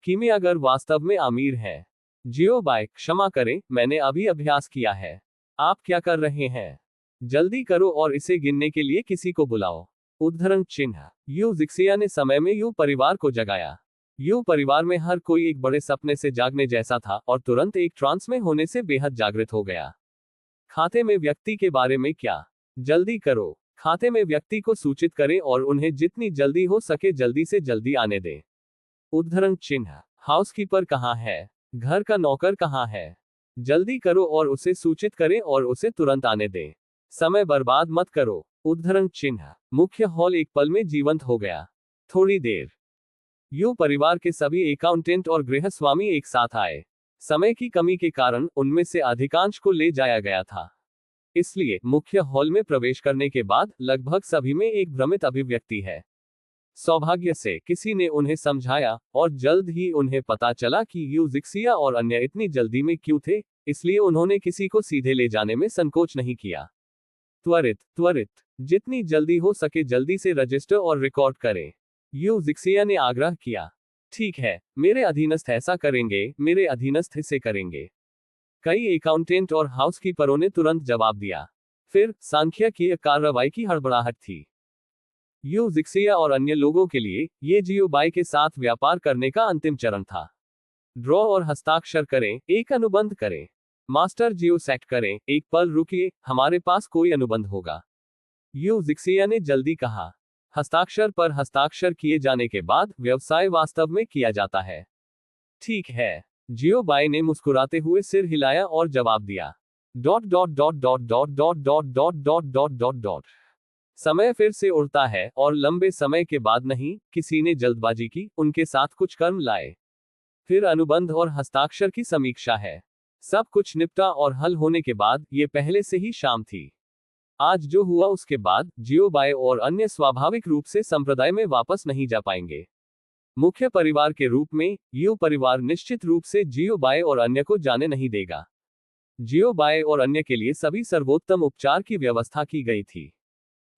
किमी अगर वास्तव में अमीर है। जियोबाई, क्षमा करें, मैंने अभी अभ्यास किया है। आप क्या कर रहे हैं? जल्दी करो और इसे गिनने के लिए किसी को बुलाओ। उद्धरण चिन्ह। यू जिक्सिया ने समय में यू परिवार को जगाया। यू परिवार में हर कोई एक बड़े सपने से जागने जैसा था और तुरंत एक ट्रांस में होने से बेहद जागृत हो गया। खाते में व्यक्ति के बारे में क्या? जल्दी करो। खाते में व्यक्ति को सूचित करें और उन्हें जितनी जल्दी हो सके जल्दी से जल्दी आने दें। उद्धरण चिन्ह। हाउसकीपर कहाँ है? घर का नौकर कहाँ है? जल्दी करो और उसे सूचित करें और उसे तुरंत आने दें। समय बर्बाद मत करो। उद्धरण चिन्ह। मुख्य हॉल एक पल में जीवंत हो गया। थोड़ी देर। यू परिवार के सभी अकाउंटेंट और गृहस्वामी एक साथ आए। समय की कमी के कारण उनमें से अधिकांश को ले जाया गया था, इसलिए मुख्य हॉल में प्रवेश करने के बाद लगभग सभी में एक भ्रमित अभिव्यक्ति है। सौभाग्य से किसी ने उन्हें समझाया, और जल्द ही उन्हें पता चला कि यू जिक्सिया और अन्य इतनी जल्दी में क्यों थे, इसलिए उन्होंने किसी को सीधे ले जाने में संकोच नहीं किया। त्वरित त्वरित, जितनी जल्दी हो सके जल्दी से रजिस्टर और रिकॉर्ड करें, यू जिक्सिया ने आग्रह किया। ठीक है, मेरे अधीनस्थ ऐसा करेंगे, मेरे अधीनस्थ इसे करेंगे। कई अकाउंटेंट और हाउसकीपरों ने तुरंत जवाब दिया। फिर सांख्यिकीय कार्रवाई की हड़बड़ाहट थी। यू जिक्सिया और अन्य लोगों के लिए ये जियोबाई के साथ व्यापार करने का अंतिम चरण था। ड्रॉ और हस्ताक्षर करें, एक अनुबंध करें। मास्टर जियो सेट करें, एक पल रुकिए, हमारे पास कोई अनुबंध होगा। यू जिक्सिया ने जल्दी कहा। हस्ताक्षर पर हस्ताक्षर किए जाने के बाद व्यवसाय वास्तव में किया जाता है। ठीक है। जियोबाई ने मुस्कुराते हुए सिर हिलाया और जवाब दिया। Dot dot dot dot dot dot dot dot dot dot dot dot. समय फिर से उड़ता है, और लंबे समय के बाद नहीं, किसी ने जल्दबाजी की, उनके साथ कुछ कर्म लाए। फिर अनुबंध और हस्ताक्षर की समीक्षा है। सब कुछ निपटा और हल होने के बाद ये पहले से ही शाम थी। आज जो हुआ उसके बाद जियोबाई और अन्य स्वाभाविक रूप से संप्रदाय में वापस नहीं जा पाएंगे। मुख्य परिवार के रूप में यू परिवार निश्चित रूप से जियोबाई और अन्य को जाने नहीं देगा। जियोबाई और अन्य के लिए सभी सर्वोत्तम उपचार की व्यवस्था की गई थी।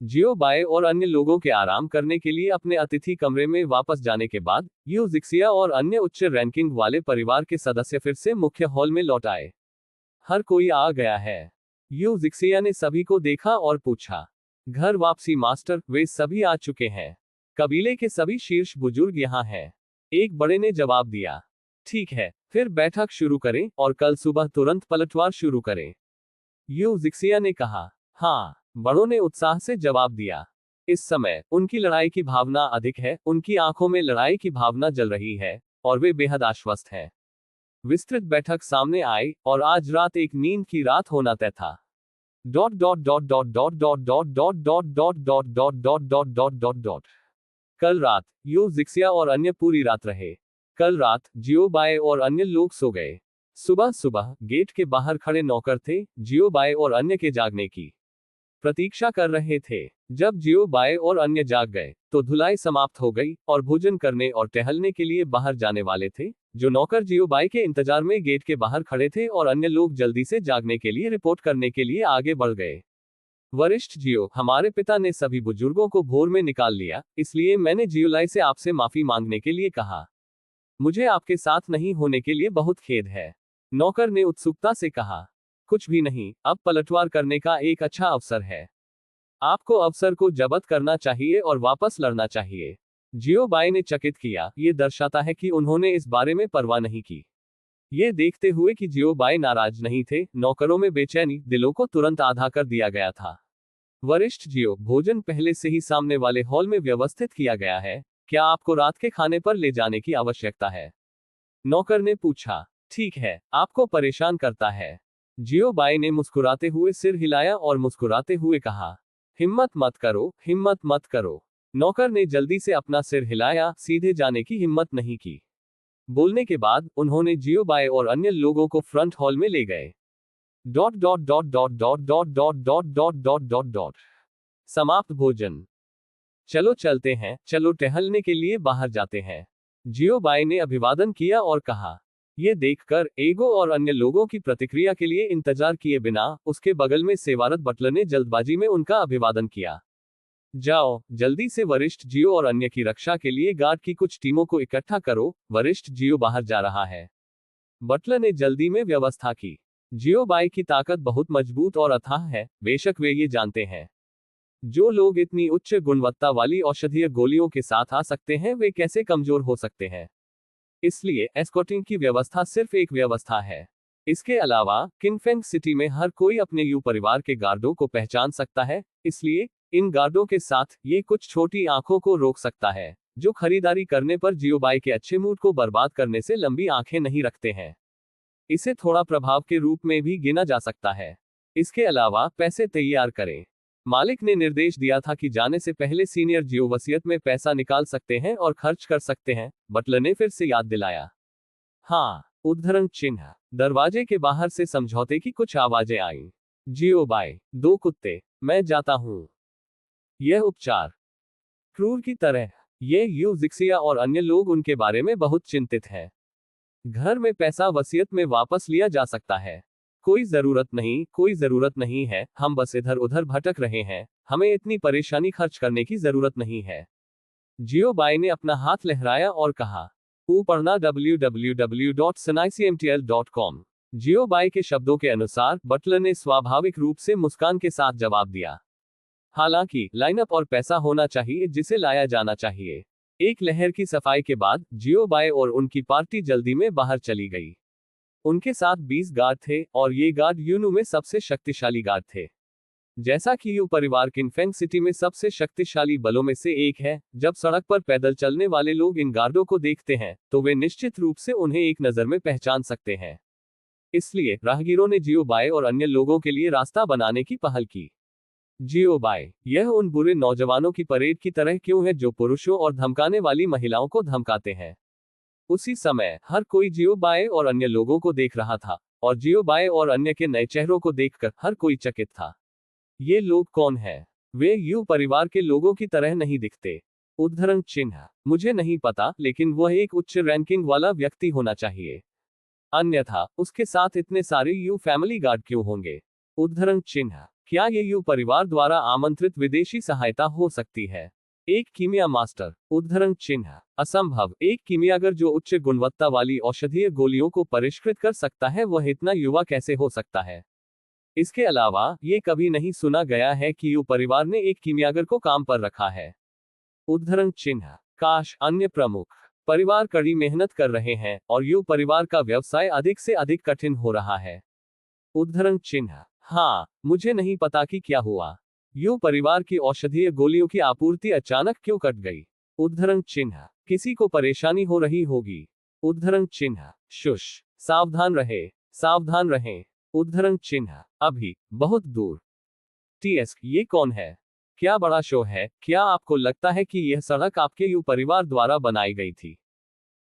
जियोबाई और अन्य लोगों के आराम करने के लिए अपने अतिथि कमरे में वापस जाने के बाद यू जिक्सिया और अन्य उच्च रैंकिंग वाले परिवार के सदस्य फिर से मुख्य हॉल में लौट आए। हर कोई आ गया है। यू जिक्सिया ने सभी को देखा और पूछा, घर वापसी मास्टर? वे सभी आ चुके हैं। कबीले के सभी शीर्ष बुजुर्ग यहाँ हैं। एक बड़े ने जवाब दिया। ठीक है, फिर बैठक शुरू करें और कल सुबह तुरंत पलटवार शुरू करें। यू जिक्सिया ने कहा। हाँ, बड़ों ने उत्साह से जवाब दिया। इस समय उनकी लड़ाई की भावना अधिक है, उनकी आंखों में लड़ाई की भावना जल रही है, और वे बेहद आश्वस्त हैं। विस्तृत बैठक सामने आई, और आज रात एक नींद की रात होना तय था। Dot dot dot dot dot dot dot dot dot dot dot dot dot dot dot dot dot. कल रात यू जिक्सिया और अन्य पूरी रात रहे। कल रात जियोबाई और अन्य लोग सो गए। सुबह सुबह गेट के बाहर खड़े नौकर थे, जियोबाई और अन्य के जागने की प्रतीक्षा कर रहे थे। जब जियोबाई और अन्य जाग गए तो धुलाई समाप्त हो गई, और भोजन करने और टहलने के लिए बाहर जाने वाले थे। जो नौकर जियोबाई के इंतजार में गेट के बाहर खड़े थे, और अन्य लोग जल्दी से जागने के लिए रिपोर्ट करने के लिए आगे बढ़ गए। वरिष्ठ जियो, हमारे पिता ने सभी बुजुर्गों को भोर में निकाल लिया, इसलिए मैंने जियोलाई से आपसे माफी मांगने के लिए कहा। मुझे आपके साथ नहीं होने के लिए बहुत खेद है, नौकर ने उत्सुकता से कहा। कुछ भी नहीं, अब पलटवार करने का एक अच्छा अवसर है। आपको अवसर को जब्त करना चाहिए और वापस लड़ना चाहिए। जियो बाई ने चकित किया, ये दर्शाता है कि उन्होंने इस बारे में परवाह नहीं की। ये देखते हुए कि जियो बाई नाराज नहीं थे, नौकरों में बेचैनी, दिलों को तुरंत आधा कर दिया गया था। वरिष्ठ जियो, भोजन पहले से ही सामने वाले हॉल में व्यवस्थित किया गया है, क्या आपको रात के खाने पर ले जाने की आवश्यकता है? नौकर ने पूछा। ठीक है, आपको परेशान करता है। जियो बाई ने मुस्कुराते हुए सिर हिलाया और मुस्कुराते हुए कहा, हिम्मत मत करो, हिम्मत मत करो। नौकर ने जल्दी से अपना सिर हिलाया, सीधे जाने की हिम्मत नहीं की। बोलने के बाद उन्होंने जियो बाई और अन्य लोगों को फ्रंट हॉल में ले गए। Dot dot dot dot dot dot dot dot dot dot dot dot. समाप्त भोजन। चलो चलते हैं, चलो टहलने के लिए बाहर जाते हैं। जियो बाई ने अभिवादन किया और कहा। ये देखकर एगो और अन्य लोगों की प्रतिक्रिया के लिए इंतजार किए बिना उसके बगल में सेवारत बटलर ने जल्दबाजी में उनका अभिवादन किया। जाओ, जल्दी से वरिष्ठ जियो और अन्य की रक्षा के लिए गार्ड की कुछ टीमों को इकट्ठा करो, वरिष्ठ जियो बाहर जा रहा है। बटलर ने जल्दी में व्यवस्था की। जियो बाई की ताकत बहुत मजबूत और अथाह है, बेशक वे ये जानते हैं। जो लोग इतनी उच्च गुणवत्ता वाली औषधीय गोलियों के साथ आ सकते हैं, वे कैसे कमजोर हो सकते हैं। इसलिए एस्कॉर्टिंग की व्यवस्था सिर्फ एक व्यवस्था है। इसके अलावा किंगफेंग सिटी में हर कोई अपने यू परिवार के गार्डों को पहचान सकता है, इसलिए इन गार्डों के साथ ये कुछ छोटी आंखों को रोक सकता है, जो खरीदारी करने पर जियो बाई के अच्छे मूड को बर्बाद करने से लंबी आंखें नहीं रखते हैं। इसे थोड़ा प्रभाव के रूप में भी गिना जा सकता है। इसके अलावा पैसे तैयार करें। मालिक ने निर्देश दिया था कि जाने से पहले सीनियर जियो वसीयत में पैसा निकाल सकते हैं और खर्च कर सकते हैं, बटलर ने फिर से याद दिलाया। हाँ, उद्धरण चिन्ह। दरवाजे के बाहर से समझौते की कुछ आवाजें आईं। जियो बाई, दो कुत्ते, मैं जाता हूं। यह उपचार क्रूर की तरह। ये यूजिक्सिया और अन्य लोग उनके बारे में बहुत चिंतित हैं। घर में पैसा वसीयत में वापस लिया जा सकता है। कोई जरूरत नहीं, कोई जरूरत नहीं है, हम बस इधर उधर भटक रहे हैं, हमें इतनी परेशानी खर्च करने की जरूरत नहीं है। जियो बाई ने अपना हाथ लहराया और कहा। पढ़ना www.snicmtl.com। जियो बाई के शब्दों के अनुसार बटलर ने स्वाभाविक रूप से मुस्कान के साथ जवाब दिया। हालांकि लाइनअप और पैसा होना चाहिए जिसे लाया जाना चाहिए। एक लहर की सफाई के बाद जियो बाई और उनकी पार्टी जल्दी में बाहर चली गई। उनके साथ 20 गार्ड थे और ये गार्ड यूनू में सबसे शक्तिशाली गार्ड थे। जैसा कि यू परिवार किंगफेंग सिटी में सबसे शक्तिशाली बलों में से एक है, जब सड़क पर पैदल चलने वाले लोग इन गार्डों को देखते हैं, तो वे निश्चित रूप से उन्हें एक नजर में पहचान सकते हैं। इसलिए राहगीरों ने जियो बाई और अन्य लोगों के लिए रास्ता बनाने की पहल की। जियो बाई, यह उन बुरे नौजवानों की परेड की तरह क्यों है जो पुरुषों और धमकाने वाली महिलाओं को धमकाते हैं। उसी समय हर कोई जियो बाई और अन्य लोगों को देख रहा था, और जियो बाई और अन्य के नए चेहरों को देखकर हर कोई चकित था। ये लोग कौन हैं? वे यू परिवार के लोगों की तरह नहीं दिखते। उद्धरण चिन्ह। मुझे नहीं पता, लेकिन वह एक उच्च रैंकिंग वाला व्यक्ति होना चाहिए, अन्यथा उसके साथ इतने सारे यू फैमिली गार्ड क्यों होंगे? उद्धरण चिन्ह। क्या ये यू परिवार द्वारा आमंत्रित विदेशी सहायता हो सकती है? एक कीमिया मास्टर। उद्धरण चिन्ह। असंभव। एक कीमियागर जो उच्च गुणवत्ता वाली औषधीय गोलियों को परिष्कृत कर सकता है, वह इतना युवा कैसे हो सकता है? इसके अलावा ये कभी नहीं सुना गया है कि यू परिवार ने एक कीमियागर को काम पर रखा है। उद्धरण चिन्ह। काश अन्य प्रमुख परिवार कड़ी मेहनत कर रहे हैं और यू परिवार का व्यवसाय अधिक से अधिक कठिन हो रहा है। उद्धरण चिन्ह। हाँ, मुझे नहीं पता कि क्या हुआ। यू परिवार की औषधीय गोलियों की आपूर्ति अचानक क्यों कट गई? उद्धरण चिन्ह। किसी को परेशानी हो रही होगी। उद्धरण चिन्ह। शुश, सावधान रहे, सावधान रहें। उद्धरण चिन्ह। अभी बहुत दूर। टीएस, ये कौन है? क्या बड़ा शो है? क्या आपको लगता है कि यह सड़क आपके यू परिवार द्वारा बनाई गई थी?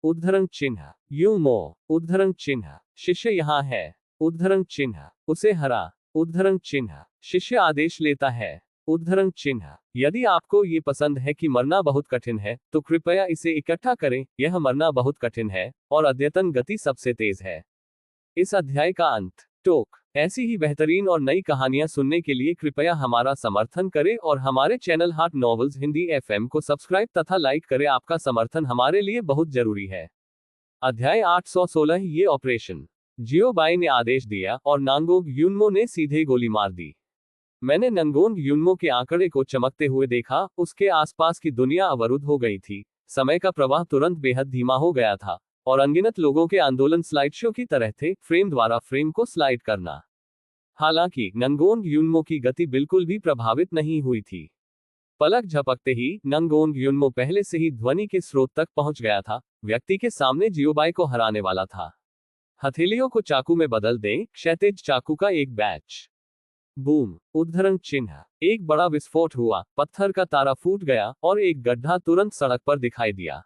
उद्धरण चिन्ह। यू मो। उद्धरण चिन्ह। शिष्य यहाँ है। उद्धरण चिन्ह। उसे हरा। उद्धरण चिन्ह। शिष्य आदेश लेता है। उद्धरण चिन्ह। यदि आपको ये पसंद है कि मरना बहुत कठिन है, तो कृपया इसे इकट्ठा करें। यह मरना बहुत कठिन है और अद्यतन गति सबसे तेज है। इस अध्याय का अंत। टोक। ऐसी ही बेहतरीन और नई कहानियां सुनने के लिए कृपया हमारा समर्थन करें और हमारे चैनल हाट नॉवेल्स हिंदी एफएम को सब्सक्राइब तथा लाइक करें। आपका समर्थन हमारे लिए बहुत जरूरी है। अध्याय 816। ये ऑपरेशन। जियोबाई ने आदेश दिया और नांगोंग युनमो ने सीधे गोली मार दी। मैंने नंगोंग युनमो के आंकड़े को चमकते हुए देखा, उसके आसपास की दुनिया अवरुद्ध हो गई थी। समय का प्रवाह तुरंत बेहद धीमा हो गया था और अनगिनत लोगों के आंदोलन स्लाइड शो की तरह थे, फ्रेम द्वारा फ्रेम को स्लाइड करना। हालांकि नंगोंग युनमो की गति बिल्कुल भी प्रभावित नहीं हुई थी। पलक झपकते ही नंगोंग युनमो पहले से ही ध्वनि के स्रोत तक पहुंच गया था, व्यक्ति के सामने जियोबाई को हराने वाला था। हथेलियों को चाकू में बदल दें, क्षैतिज चाकू का एक बैच। बूम, उद्धरण चिन्ह। एक बड़ा विस्फोट हुआ, पत्थर का तारा फूट गया और एक गड्ढा तुरंत सड़क पर दिखाई दिया।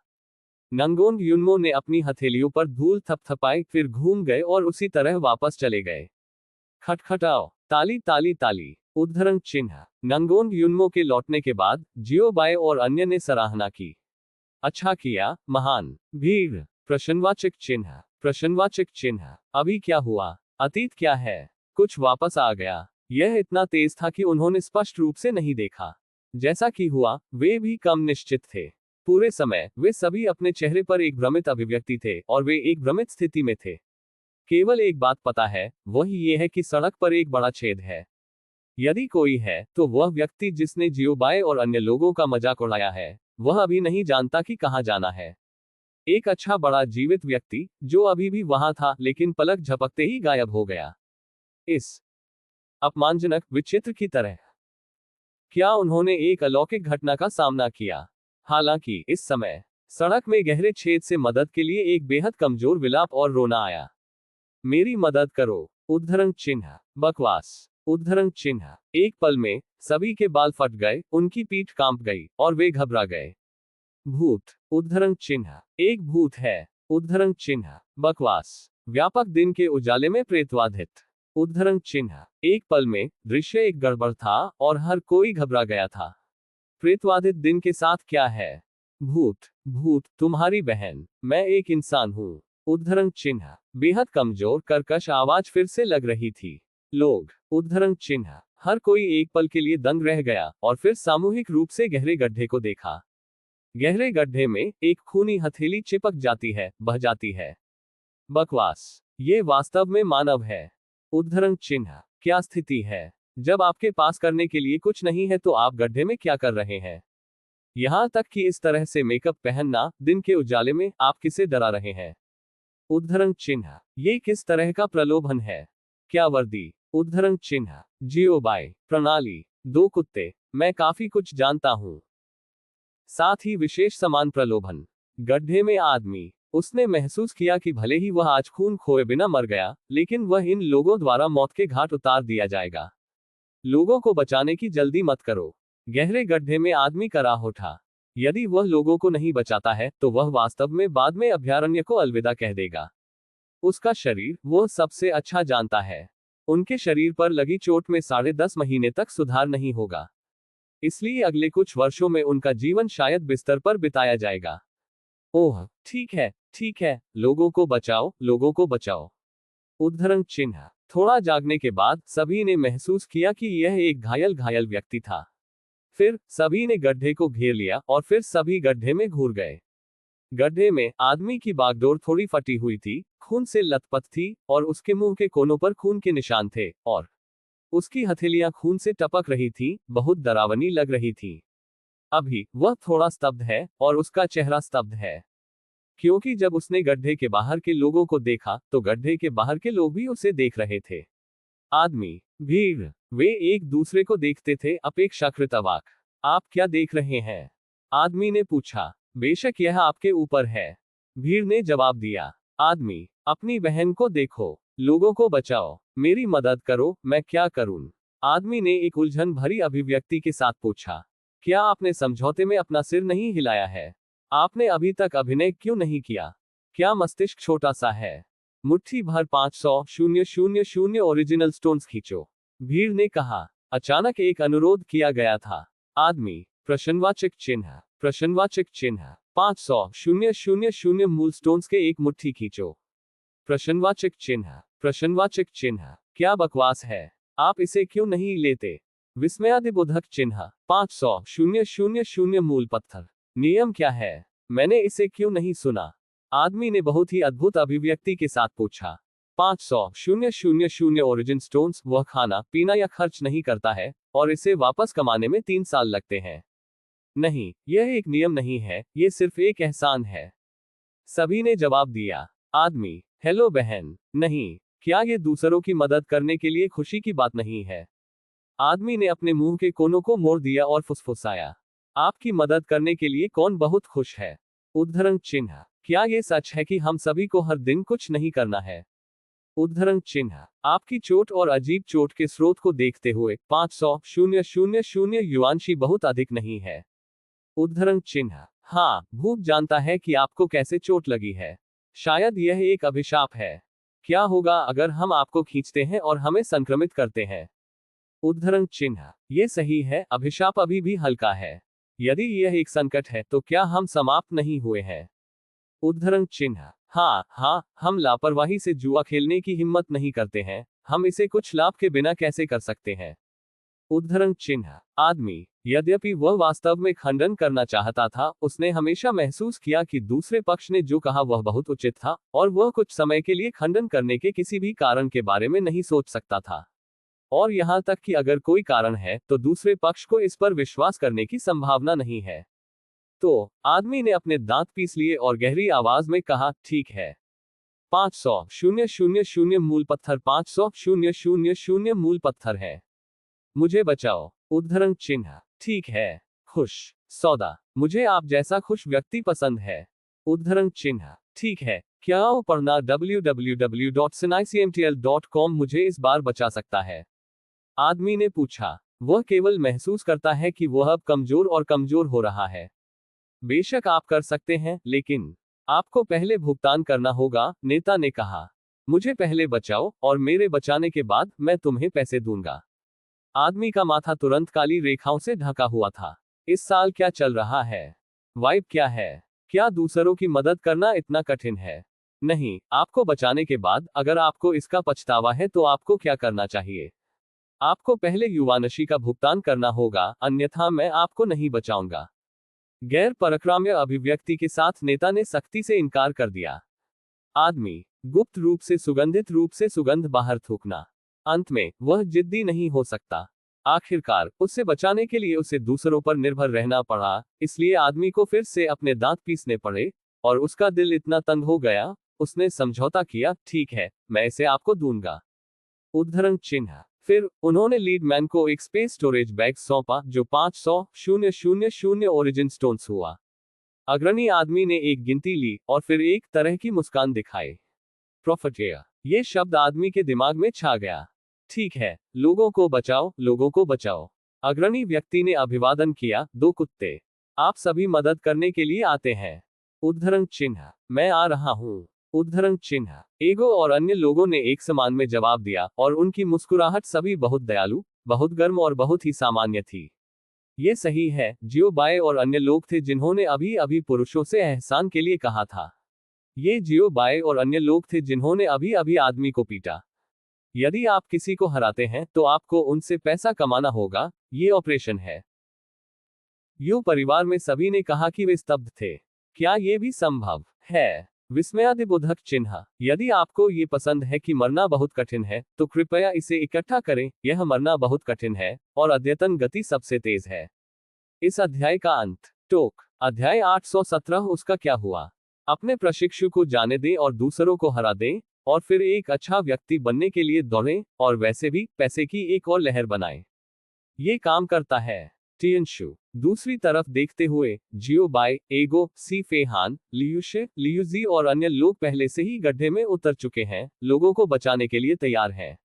नंगोंग युनमो ने अपनी हथेलियों पर धूल थपथपाई, फिर घूम गए और उसी तरह वापस चले गए। खटखटाओ, ताली ताली ताली। उद्धरण चिन्ह। नंगोंग युनमो के लौटने के बाद जियोबाई और अन्य ने सराहना की। अच्छा किया, महान। भीड़, प्रश्नवाचक चिन्ह। प्रश्नवाचक चिन्ह। अभी क्या हुआ? अतीत क्या है? कुछ वापस आ गया। यह इतना तेज था कि उन्होंने स्पष्ट रूप से नहीं देखा। जैसा कि हुआ, वे भी कम निश्चित थे। पूरे समय वे सभी अपने चेहरे पर एक भ्रमित अभिव्यक्ति थे और वे एक भ्रमित स्थिति में थे। केवल एक बात पता है, वह ये है कि सड़क पर एक बड़ा छेद है। यदि कोई है, तो वह व्यक्ति जिसने जियोबाई और अन्य लोगों का मजाक उड़ाया है, वह अभी नहीं जानता कि कहां जाना है। एक अच्छा बड़ा जीवित व्यक्ति, जो अभी भी वहां था लेकिन पलक झपकते ही गायब हो गया। इस अपमानजनक विचित्र की तरह। क्या उन्होंने एक अलौकिक घटना का सामना किया? हालांकि इस समय सड़क में गहरे छेद से मदद के लिए एक बेहद कमजोर विलाप और रोना आया। मेरी मदद करो। उद्धरण चिन्ह। बकवास। उद्धरण चिन्ह। एक पल में सभी के बाल फट गए, उनकी पीठ कांप गई और वे घबरा गए। भूत। उद्धरण चिन्ह। एक भूत है। उद्धरण चिन्ह। बकवास। व्यापक दिन के उजाले में प्रेतवाधित। उद्धरण चिन्ह। एक पल में दृश्य एक गड़बड़ था और हर कोई घबरा गया था। प्रेतवाधित दिन के साथ क्या है? भूत। भूत, तुम्हारी बहन। मैं एक इंसान हूं। उद्धरण चिन्ह। बेहद कमजोर कर्कश आवाज फिर से लग रही थी। लोग। उद्धरण चिन्ह। हर कोई एक पल के लिए दंग रह गया और फिर सामूहिक रूप से गहरे गड्ढे को देखा। गहरे गड्ढे में एक खूनी हथेली चिपक जाती है, बह जाती है। बकवास। ये वास्तव में मानव है। उद्धरण चिन्ह। क्या स्थिति है? जब आपके पास करने के लिए कुछ नहीं है तो आप गड्ढे में क्या कर रहे हैं? यहां तक कि इस तरह से मेकअप पहनना, दिन के उजाले में, आप किसे डरा रहे हैं? उद्धरण चिन्ह। ये किस तरह का प्रलोभन है? क्या वर्दी? उद्धरण चिन्ह। जियोबाई। प्रणाली। दो कुत्ते। मैं काफी कुछ जानता हूं। साथ ही विशेष समान प्रलोभन। गड्ढे में आदमी। उसने महसूस किया कि भले ही वह आज खून खोए बिना मर गया, लेकिन वह इन लोगों द्वारा मौत के घाट उतार दिया जाएगा। लोगों को बचाने की जल्दी मत करो। गहरे गड्ढे में आदमी कराह उठा। यदि वह लोगों को नहीं बचाता है, तो वह वास्तव में बाद में अभयारण्य को अलविदा कह देगा। उसका शरीर, वह सबसे अच्छा जानता है। उनके शरीर पर लगी चोट में 10.5 महीने तक सुधार नहीं होगा। इसलिए अगले कुछ वर्षों में उनका जीवन शायद बिस्तर पर बिताया जाएगा। ओह, ठीक है, लोगों को बचाओ, लोगों को बचाओ। उद्धरण चिन्ह। थोड़ा जागने के बाद सभी ने महसूस किया कि यह एक घायल घायल व्यक्ति था। फिर सभी ने गड्ढे को घेर लिया और फिर सभी गड्ढे में घुर गए। गड्ढे में आदमी की बागडोर थोड़ी फटी हुई थी, खून से लथपथ थी और उसके मुंह के कोनों पर खून के निशान थे और उसकी हथेलियां खून से टपक रही थीं, बहुत डरावनी लग रही थी। अभी वह थोड़ा स्तब्ध है और उसका चेहरा स्तब्ध है, क्योंकि जब उसने गड्ढे के बाहर के लोगों को देखा, तो गड्ढे के बाहर के लोग भी उसे देख रहे थे। आदमी, भीड़, वे एक दूसरे को देखते थे, अपेक्षाकृत अवाक। आप क्या देख रहे हैं? आदमी ने पूछा। बेशक यह आपके ऊपर है, भीड़ ने जवाब दिया। आदमी, अपनी बहन को देखो, लोगों को बचाओ, मेरी मदद करो, मैं क्या करूं? आदमी ने एक उलझन भरी अभिव्यक्ति के साथ पूछा। क्या आपने समझौते में अपना सिर नहीं हिलाया है? आपने अभी तक अभिनय क्यों नहीं किया? क्या मस्तिष्क छोटा सा है? मुट्ठी भर 500,000 ओरिजिनल स्टोन्स खींचो, भीड़ ने कहा। अचानक एक अनुरोध किया गया था। आदमी, प्रश्नवाचक चिन्ह। प्रश्नवाचक चिन्ह। 500,000 मूल स्टोन्स के एक मुट्ठी खींचो। प्रश्नवाचक चिन्ह। प्रश्नवाचक चिन्ह। क्या बकवास है? आप इसे क्यों नहीं लेते? विस्मयादिबोधक चिन्ह। 500,000 मूल पत्थर। नियम क्या है? मैंने इसे क्यों नहीं सुना? आदमी ने बहुत ही अद्भुत अभिव्यक्ति के साथ पूछा। 500,000 ओरिजिन स्टोन्स। वह खाना पीना या खर्च नहीं करता है और इसे वापस कमाने में 3 साल लगते हैं। नहीं, यह एक नियम नहीं है, ये सिर्फ एक एहसान है। सभी ने जवाब दिया। आदमी, हेलो बहन, नहीं, क्या ये दूसरों की मदद करने के लिए खुशी की बात नहीं है? आदमी ने अपने मुंह के कोनों को मोड़ दिया और फुसफुसाया। आपकी मदद करने के लिए कौन बहुत खुश है? उद्धरण चिन्ह, क्या ये सच है कि हम सभी को हर दिन कुछ नहीं करना है? उद्धरण चिन्ह, आपकी चोट और अजीब चोट के स्रोत को देखते हुए 500,000 युआनशी बहुत अधिक नहीं है। उद्धरण चिन्ह, हाँ, भूत जानता है कि आपको कैसे चोट लगी है। शायद यह एक अभिशाप है। क्या होगा अगर हम आपको खींचते हैं और हमें संक्रमित करते हैं? उद्धरण चिन्ह, ये सही है, अभिशाप अभी भी हल्का है। यदि यह एक संकट है तो क्या हम समाप्त नहीं हुए हैं? उद्धरण चिन्ह, हाँ, हम लापरवाही से जुआ खेलने की हिम्मत नहीं करते हैं, हम इसे कुछ लाभ के बिना कैसे कर सकते हैं? उद्धरण चिन्ह, आदमी, यद्यपि वह वास्तव में खंडन करना चाहता था, उसने हमेशा महसूस किया कि दूसरे पक्ष ने जो कहा वह बहुत उचित था, और वह कुछ समय के लिए खंडन करने के किसी भी कारण के बारे में नहीं सोच सकता था। और यहां तक कि अगर कोई कारण है, तो दूसरे पक्ष को इस पर विश्वास करने की संभावना नहीं है। तो आदमी ने अपने दांत पीस लिए और गहरी आवाज में कहा, ठीक है। 500,000 मूल पत्थर 500,000 मूल पत्थर है। मुझे बचाओ। उद्धरण चिन्ह, ठीक है। खुश सौदा, मुझे आप जैसा खुश व्यक्ति पसंद है। उद्धरण चिन्ह, ठीक है, क्या वो पढ़ना www.sinicmtl.com मुझे इस बार बचा सकता है? आदमी ने पूछा। वह केवल महसूस करता है कि वह अब कमजोर और कमजोर हो रहा है। बेशक आप कर सकते हैं, लेकिन आपको पहले भुगतान करना होगा, नेता ने कहा। मुझे पहले बचाओ, और मेरे बचाने के बाद मैं तुम्हें पैसे दूंगा। आदमी का माथा तुरंत काली रेखाओं से ढका हुआ था। इस साल क्या चल रहा है? वाइब क्या है? क्या दूसरों की मदद करना इतना कठिन है? नहीं, आपको बचाने के बाद अगर आपको इसका पछतावा है तो आपको क्या करना चाहिए? आपको पहले युवानशी का भुगतान करना होगा, अन्यथा मैं आपको नहीं बचाऊंगा। गैर परक्राम्य अभिव्यक्ति के साथ नेता ने सख्ती से इनकार कर दिया। आदमी, गुप्त रूप से सुगंध बाहर थूकना। अंत में वह जिद्दी नहीं हो सकता। आखिरकार उससे बचाने के लिए उसे दूसरों पर निर्भर रहना पड़ा, इसलिए आदमी को फिर से अपने दांत पीसने पड़े, और उसका दिल इतना तंग हो गया, उसने समझौता किया, ठीक है, मैं इसे आपको दूंगा। उद्धरण चिन्ह, फिर उन्होंने लीडमैन को एक स्पेस स्टोरेज बैग सौंपा जो 500,000 ओरिजिन स्टोन्स हुआ। अग्रणी आदमी ने एक गिनती ली और फिर एक तरह की मुस्कान दिखाई। प्रोफेटिया, ये शब्द आदमी के दिमाग में छा गया। ठीक है, लोगों को बचाओ, लोगों को बचाओ। अग्रणी व्यक्ति ने अभिवादन किया, दो कुत्ते, आप सभी मदद करने के लिए आते हैं। उद्धरण चिन्ह, मैं आ रहा हूं। उद्धरण चिन्ह, एगो और अन्य लोगों ने एक समान में जवाब दिया, और उनकी मुस्कुराहट सभी बहुत दयालु, बहुत गर्म और बहुत ही सामान्य थी। ये सही है, जियो बाय और अन्य लोग थे जिन्होंने अभी अभी पुरुषों से एहसान के लिए कहा था। ये जियो बाय और अन्य लोग थे जिन्होंने अभी अभी आदमी को पीटा। यदि आप किसी को हराते हैं तो आपको उनसे पैसा कमाना होगा, ये ऑपरेशन है। यू परिवार में सभी ने कहा कि वे स्तब्ध थे। क्या ये भी संभव है? विस्मयादिबोधक चिन्ह, यदि आपको ये पसंद है कि मरना बहुत कठिन है, तो कृपया इसे इकट्ठा करें, यह मरना बहुत कठिन है, और अद्यतन गति सबसे तेज है। इस अध्याय का अंत। टोक, अध्याय 817, उसका क्या हुआ? अपने प्रशिक्षु को जाने दें और दूसरों को हरा दें, और फिर एक अच्छा व्यक्ति बनने के लिए दौड़ें, और वैसे भी पैसे की एक और लहर बनाएं। ये काम करता है। टियनशु, दूसरी तरफ देखते हुए, जियो बाय, एगो, सी फेहान, लियुशे, लियुजी और अन्य लोग पहले से ही गड्ढे में उतर चुके हैं, लोगों को बचाने के लिए तैयार हैं।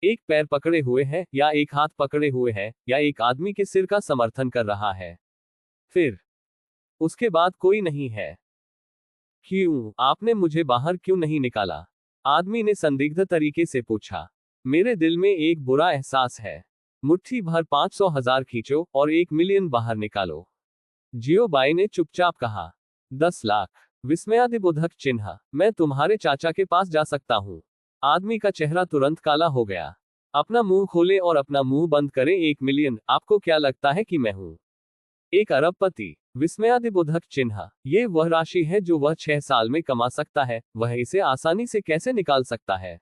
एक पैर पकड़े हुए है, या एक हाथ पकड़े हुए है, या एक आदमी के सिर का समर्थन कर रहा है। फिर उसके बाद कोई नहीं है। क्यों, आपने मुझे बाहर क्यों नहीं निकाला? आदमी ने संदिग्ध तरीके से पूछा। मेरे दिल में एक बुरा एहसास है। मुट्ठी भर 500,000 खींचो और 1 मिलियन बाहर निकालो। जियो बाई ने चुपचाप कहा। 10 लाख। विस्मयादिबोधक चिन्ह, मैं तुम्हारे चाचा के पास जा सकता हूँ। आदमी का चेहरा तुरंत काला हो गया। अपना मुंह खोले और अपना मुंह बंद करें। 1 मिलियन, आपको क्या लगता है कि मैं हूँ एक अरबपति? विस्मयादिबोधक चिन्ह। ये वह राशि है जो वह 6 साल में कमा सकता है, वह इसे आसानी से कैसे निकाल सकता है?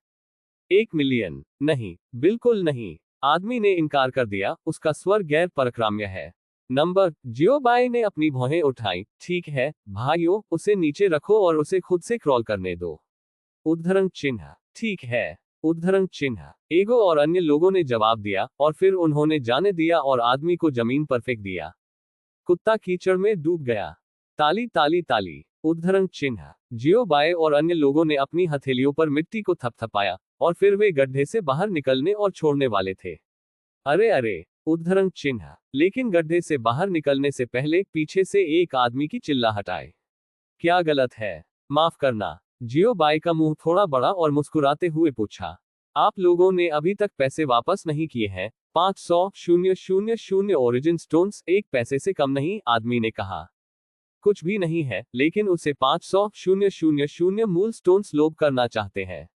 1 मिलियन? नहीं, बिल्कुल नहीं। आदमी ने इनकार कर दिया, उसका स्वर गैर परक्राम्य है। नंबर। जियोबाई ने अपनी भौहें उठाई। ठीक है भाइयों, उसे नीचे रखो और उसे खुद से क्रॉल करने दो। उद्धरण चिन्ह। ठीक है। उद्धरण चिन्ह। एगो और अन्य लोगों ने जवाब दिया, और फिर उन्होंने जाने दिया और आदमी को जमीन पर फेंक दिया। कुत्ता कीचड़ में डूब गया। ताली ताली ताली। उद्धरण चिन्ह। जियोबाई और अन्य लोगों ने अपनी हथेलियों पर मिट्टी को थपथपाया, और फिर वे गड्ढे से बाहर निकलने और छोड़ने वाले थे। अरे अरे। उद्धरण चिन्ह। लेकिन गड्ढे से बाहर निकलने से पहले पीछे से एक आदमी की चिल्लाहट आई। क्या गलत है? माफ करना। जियोबाई का मुंह थोड़ा बड़ा और मुस्कुराते हुए पूछा। आप लोगों ने अभी तक पैसे वापस नहीं किए हैं। 500,000 ओरिजिन स्टोन्स 1 पैसे से कम नहीं, आदमी ने कहा। कुछ भी नहीं है, लेकिन उसे 500,000 मूल स्टोन्स लोभ करना चाहते हैं।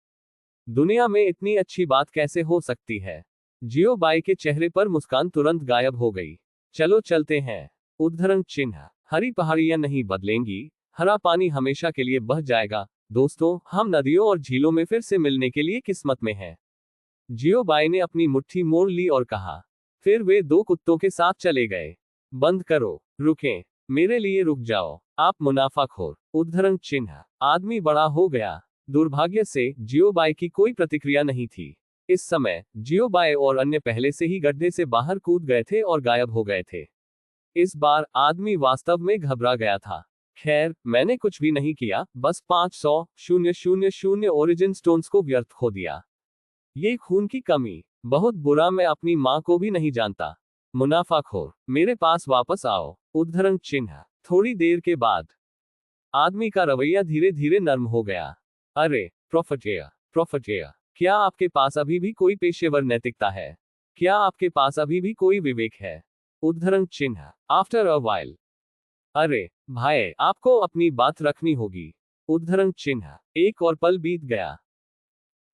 दुनिया में इतनी अच्छी बात कैसे हो सकती है? जियोबाई के चेहरे पर मुस्कान तुरंत गायब हो गई। चलो चलते हैं। उद्धरण चिन्ह। हरी पहाड़ियां नहीं बदलेंगी, हरा पानी हमेशा के लिए बह जाएगा। दोस्तों, हम नदियों और झीलों में फिर से मिलने के लिए किस्मत में हैं। जियोबाई ने अपनी मुट्ठी मोड़ ली और कहा। फिर वे 2 कुत्तों के साथ चले गए। बंद करो। रुकें। मेरे लिए रुक जाओ, आप मुनाफाखोर। उद्धरण चिन्ह। आदमी बड़ा हो गया। दुर्भाग्य से जियोबाई की कोई प्रतिक्रिया नहीं थी। इस समय जियोबाई और अन्य पहले से ही गड्ढे से बाहर कूद गए थे और गायब हो गए थे। इस बार आदमी वास्तव में घबरा गया था। खैर, मैंने कुछ भी नहीं किया, बस 500,000 ओरिजिन स्टोन्स को व्यर्थ खो दिया। ये खून की कमी। बहुत बुरा, मैं अपनी माँ को भी नहीं जानता। मुनाफाखोर, मेरे पास वापस आओ। उद्धरण चिन्ह। थोड़ी देर के बाद आदमी का रवैया धीरे धीरे नर्म हो गया। अरे प्रोफेसर, क्या आपके पास अभी भी कोई पेशेवर नैतिकता है? क्या आपके पास अभी भी कोई विवेक है? उद्धरण चिन्ह। After a while. अरे भाई, आपको अपनी बात रखनी होगी। उद्धरण चिन्ह। एक और पल बीत गया।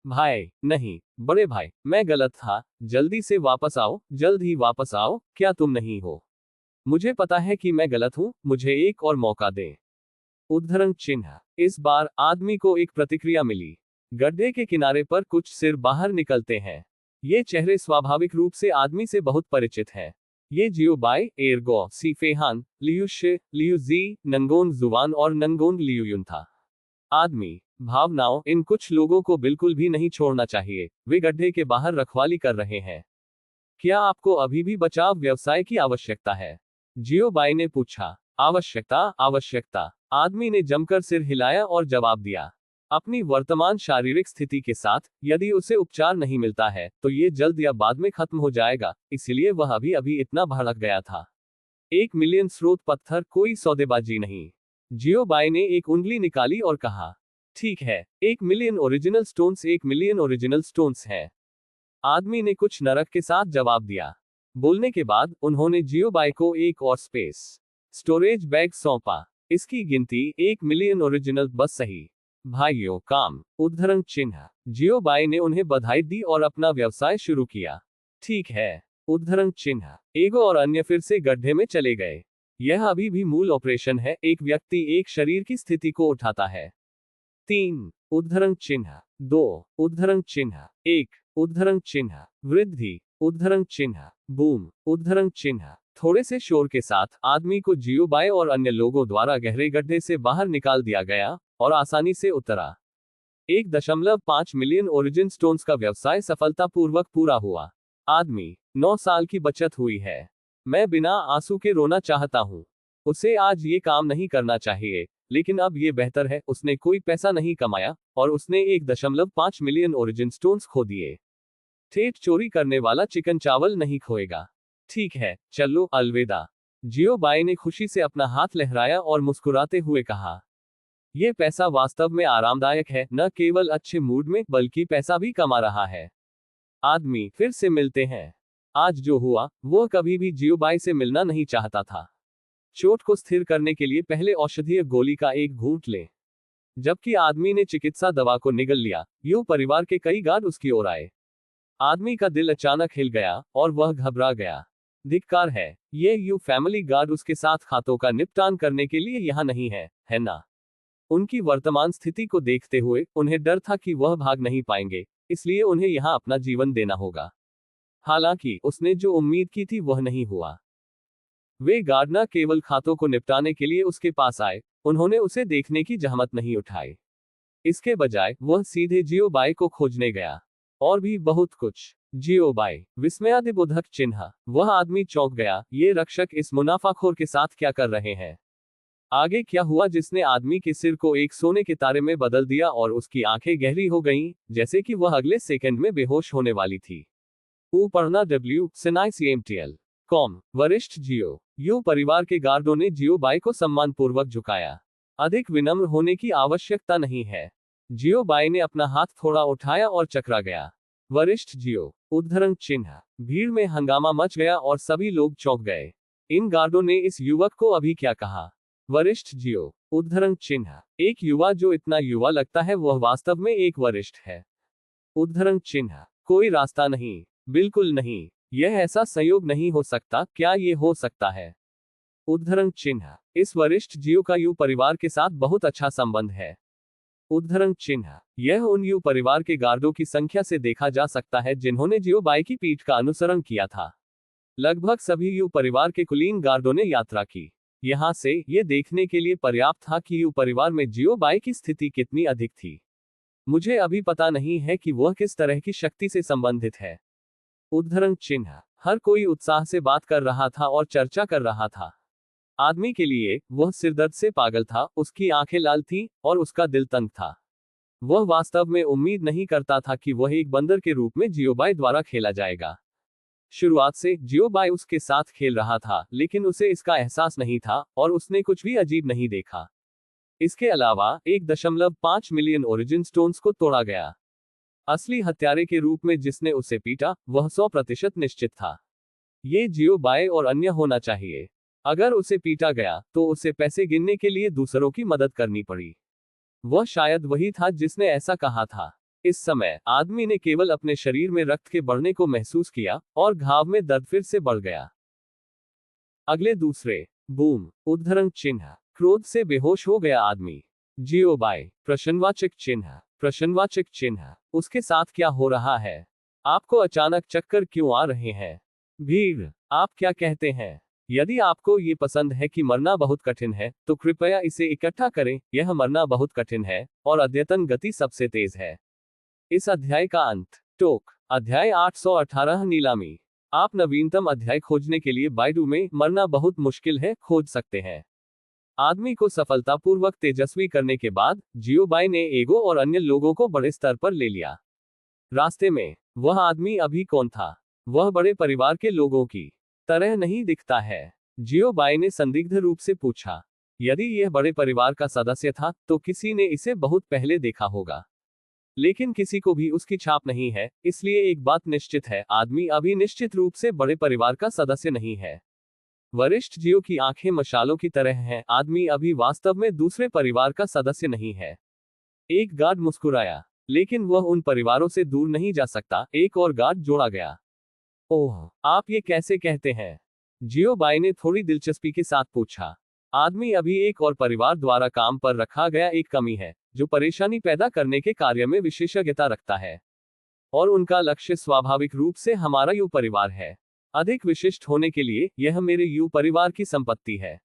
भाई, नहीं, बड़े भाई, मैं गलत था। जल्दी से वापस आओ, जल्द ही वापस आओ, क्या तुम नहीं हो? मुझे पता है कि मैं गलत हूं, मुझे एक और मौका दें। उद्धरण चिन्ह। इस बार आदमी को एक प्रतिक्रिया मिली। गड्ढे के किनारे पर कुछ सिर बाहर निकलते हैं। ये चेहरे स्वाभाविक रूप से आदमी से बहुत परिचित हैं। ये जियोबाई, एरगो, सीफेहान, लियुशे, लियुजी, नंगोन जुवान और नंगोन लियुयुन था। आदमी। भावनाओं, इन कुछ लोगों को बिल्कुल भी नहीं छोड़ना चाहिए। वे गड्ढे के बाहर रखवाली कर रहे हैं। क्या आपको अभी भी बचाव व्यवसाय की आवश्यकता है? जियोबाई ने पूछा। आवश्यकता, आवश्यकता। आदमी ने जमकर सिर हिलाया और जवाब दिया। अपनी वर्तमान शारीरिक स्थिति के साथ, यदि उसे उपचार नहीं मिलता है, तो ये जल्द या बाद में खत्म हो जाएगा, इसलिए वह अभी अभी इतना भड़क गया था। 1 मिलियन स्रोत पत्थर, कोई सौदेबाजी नहीं। जियोबाई ने एक उंगली निकाली और कहा। ठीक है, 1 million original stones, 1 million original stones है। आदमी ने कुछ नरक के साथ जवाब दिया। बोलने के बाद उन्होंने जियोबाई को एक और स्पेस स्टोरेज बैग सौंपा। इसकी गिनती 1 मिलियन ओरिजिनल, बस सही। भाइयों, काम। उद्धरण चिन्ह। जियोबाई ने उन्हें बधाई दी और अपना व्यवसाय शुरू किया। ठीक है। उद्धरण चिन्ह। एगो और अन्य फिर से गड्ढे में चले गए। यह अभी भी मूल ऑपरेशन है, एक व्यक्ति एक शरीर की स्थिति को उठाता है। 3 उद्धरण चिन्ह। 2 उद्धरण चिन्ह। 1 उद्धरण चिन्ह। वृद्धि। उद्धरण चिन्ह। बूम। उद्धरण चिन्ह। थोड़े से शोर के साथ आदमी को जियोबाई और अन्य लोगों द्वारा गहरे गड्ढे से बाहर निकाल दिया गया और आसानी से उतरा। 1.5 मिलियन ओरिजिन स्टोन्स का व्यवसाय सफलतापूर्वक पूरा हुआ। आदमी। 9 साल की बचत हुई है। मैं बिना आंसू के रोना चाहता हूं। उसे आज ये काम नहीं करना चाहिए, लेकिन अब ये बेहतर है, उसने कोई पैसा नहीं कमाया, और उसने 1.5 मिलियन ओरिजिन स्टोन्स खो दिए। ठेठ चोरी करने वाला चिकन चावल नहीं खोएगा। ठीक है, चलो, अलविदा। जियोबाई ने खुशी से अपना हाथ लहराया और मुस्कुराते हुए कहा। यह पैसा वास्तव में आरामदायक है, न केवल अच्छे मूड में, बल्कि पैसा भी कमा रहा है। आदमी। फिर से मिलते हैं। आज जो हुआ, वह कभी भी जियोबाई से मिलना नहीं चाहता था। चोट को स्थिर करने के लिए पहले औषधीय गोली का एक घूंट ले। जबकि आदमी ने चिकित्सा दवा को निगल लिया, यूं परिवार के कई गार्ड उसकी ओर आए। आदमी का दिल अचानक हिल गया और वह घबरा गया। धिक्कार है, ये यू फैमिली गार्ड उसके साथ खातों का निपटान करने के लिए यहाँ नहीं है ना? उनकी वर्तमान स्थिति को देखते हुए उन्हें डर था कि वह भाग नहीं पाएंगे, इसलिए उन्हें यहाँ अपना जीवन देना होगा। हालांकि उसने जो उम्मीद की थी वह नहीं हुआ। वे गार्ड न केवल खातों को निपटाने के लिए उसके पास आए, उन्होंने उसे देखने की जहमत नहीं उठाई। इसके बजाय वह सीधे जियोबाई को खोजने गया। और भी बहुत कुछ। जियोबाई, विस्मयादिबोधक चिन्ह। वह आदमी चौंक गया, ये रक्षक इस मुनाफाखोर के साथ क्या कर रहे हैं? आगे क्या हुआ जिसने आदमी के सिर को एक सोने के तारे में बदल दिया और उसकी आंखें गहरी हो गईं, जैसे कि वह अगले सेकंड में बेहोश होने वाली थी। ऊपरना WCNICMTL.com। वरिष्ठ जियो यू परिवार के गार्डों ने जियोबाई को सम्मानपूर्वक झुकाया। अधिक विनम्र होने की आवश्यकता नहीं है। जियोबाई ने अपना हाथ थोड़ा उठाया और चकरा गया। वरिष्ठ जियो उद्धरण चिन्ह। भीड़ में हंगामा मच गया और सभी लोग चौंक गए। इन गार्डों ने इस युवक को अभी क्या कहा? वरिष्ठ जियो उद्धरण चिन्ह। एक युवा जो इतना युवा लगता है वह वास्तव में एक वरिष्ठ है। उद्धरण चिन्ह। कोई रास्ता नहीं, बिल्कुल नहीं, यह ऐसा संयोग नहीं हो सकता, क्या ये हो सकता है? उद्धरण चिन्ह। इस वरिष्ठ जियो का यू परिवार के साथ बहुत अच्छा संबंध है। उद्धरण चिन्ह। यह उन यू परिवार के गार्डों की संख्या से देखा जा सकता है जिन्होंने जियोबाई की पीठ का अनुसरण किया था। लगभग सभी यू परिवार के कुलीन गार्डों ने यात्रा की। यहां से यह देखने के लिए पर्याप्त था कि यू परिवार में जियोबाई की स्थिति कितनी अधिक थी। मुझे अभी पता नहीं है कि वह किस तरह की शक्ति से संबंधित है। उद्धरण चिन्ह। हर कोई उत्साह से बात कर रहा था और चर्चा कर रहा था। आदमी के लिए वह सिरदर्द से पागल था, उसकी आंखें लाल थीं और उसका दिल तंग था। वह वास्तव में उम्मीद नहीं करता था कि वह एक बंदर के रूप में जियोबाई द्वारा खेला जाएगा। शुरुआत से जियोबाई उसके साथ खेल रहा था, लेकिन उसे इसका एहसास नहीं था और उसने कुछ भी अजीब नहीं देखा। इसके अलावा 1.5 मिलियन ओरिजिन स्टोन्स को तोड़ा गया। असली हत्यारे के रूप में जिसने उसे पीटा, वह 100% निश्चित था। ये जियोबाई और अन्य होना चाहिए। अगर उसे पीटा गया, तो उसे पैसे गिनने के लिए दूसरों की मदद करनी पड़ी। वह शायद वही था जिसने ऐसा कहा था। इस समय आदमी ने केवल अपने शरीर में रक्त के बढ़ने को महसूस किया और घाव में दर्द फिर से बढ़ गया। अगले दूसरे बूम उद्धरण चिन्ह। क्रोध से बेहोश हो गया आदमी। जियोबाई प्रश्नवाचक चिन्ह। प्रश्नवाचक चिन्ह। उसके साथ क्या हो रहा है? आपको अचानक चक्कर क्यों आ रहे हैं? भीड़, आप क्या कहते हैं? यदि आपको ये पसंद है कि मरना बहुत कठिन है, तो कृपया इसे इकट्ठा करें। यह मरना बहुत कठिन है और अद्यतन गति सबसे तेज है। इस अध्याय का अंत। टोक अध्याय 818 नीलामी। आप नवीनतम अध्याय खोजने के लिए बाइडू में मरना बहुत मुश्किल है खोज सकते हैं। आदमी को सफलतापूर्वक तेजस्वी करने के बाद जियोबाई ने एगो और अन्य लोगों को बड़े स्तर पर ले लिया। रास्ते में वह आदमी अभी कौन था? वह बड़े परिवार के लोगों की तरह नहीं दिखता है। जियोबाई ने संदिग्ध रूप से पूछा। यदि यह बड़े परिवार का सदस्य था, तो किसी ने इसे बहुत पहले देखा होगा। लेकिन किसी को भी उसकी छाप नहीं है, इसलिए एक बात निश्चित है, आदमी अभी निश्चित रूप से बड़े परिवार का सदस्य नहीं है। वरिष्ठ जियो की आंखें मशालों की तरह हैं, आदमी अभी वास्तव में दूसरे परिवार का सदस्य नहीं है। एक गार्ड मुस्कुराया, लेकिन वह उन परिवारों से दूर नहीं जा सकता। एक और गार्ड जोड़ा गया। ओह, आप ये कैसे कहते हैं? जियोबाई ने थोड़ी दिलचस्पी के साथ पूछा। आदमी अभी एक और परिवार द्वारा काम पर रखा गया एक कमी है, जो परेशानी पैदा करने के कार्य में विशेषज्ञता रखता है। और उनका लक्ष्य स्वाभाविक रूप से हमारा यू परिवार है। अधिक विशिष्ट होने के लिए यह मेरे यू परिवार की संपत्ति है।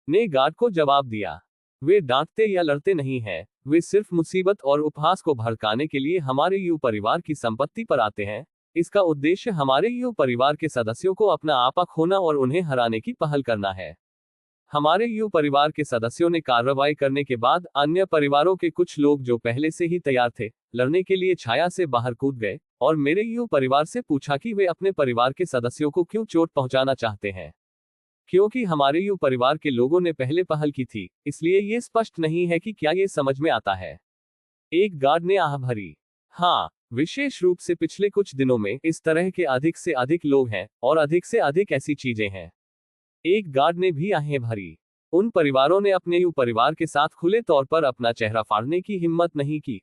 ने गार्ड को जवाब दिया। वे डांटते या लड़ते नहीं हैं, वे सिर्फ मुसीबत और उपहास को भड़काने के लिए हमारे यू परिवार की संपत्ति पर आते हैं। इसका उद्देश्य हमारे यू परिवार के सदस्यों को अपना आपा खोना और उन्हें हराने की पहल करना है। हमारे यू परिवार के सदस्यों ने कार्रवाई करने के बाद अन्य परिवारों के कुछ लोग जो पहले से ही तैयार थे, लड़ने के लिए छाया से बाहर कूद गए और मेरे यू परिवार से पूछा कि वे अपने परिवार के सदस्यों को क्यों चोट पहुंचाना चाहते हैं। क्योंकि हमारे यू परिवार के लोगों ने पहले पहल की थी, इसलिए ये स्पष्ट नहीं है कि क्या ये समझ में आता है। एक गार्ड ने आह भरी। हाँ, विशेष रूप से पिछले कुछ दिनों में इस तरह के अधिक से अधिक लोग हैं और अधिक से अधिक ऐसी चीजें हैं। एक गार्ड ने भी आहें भरी। उन परिवारों ने अपने यू परिवार के साथ खुले तौर पर अपना चेहरा फाड़ने की हिम्मत नहीं की,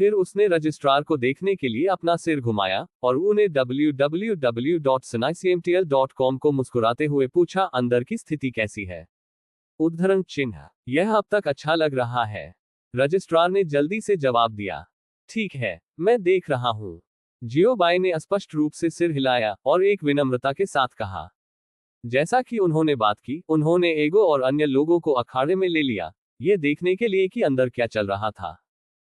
फिर उसने रजिस्ट्रार को देखने के लिए अपना सिर घुमाया और उन्हें www.sunnycmtl.com को मुस्कुराते हुए पूछा, अंदर की स्थिति कैसी है? उद्धरण चिन्ह, यह अब तक अच्छा लग रहा है। रजिस्ट्रार ने जल्दी से जवाब दिया, ठीक है, मैं देख रहा हूं। जियोबाई ने स्पष्ट रूप से सिर हिलाया और एक विनम्रता के साथ कहा। जैसा कि उन्होंने बात की, उन्होंने एगो और अन्य लोगों को अखाड़े में ले लिया, ये देखने के लिए कि अंदर क्या चल रहा था।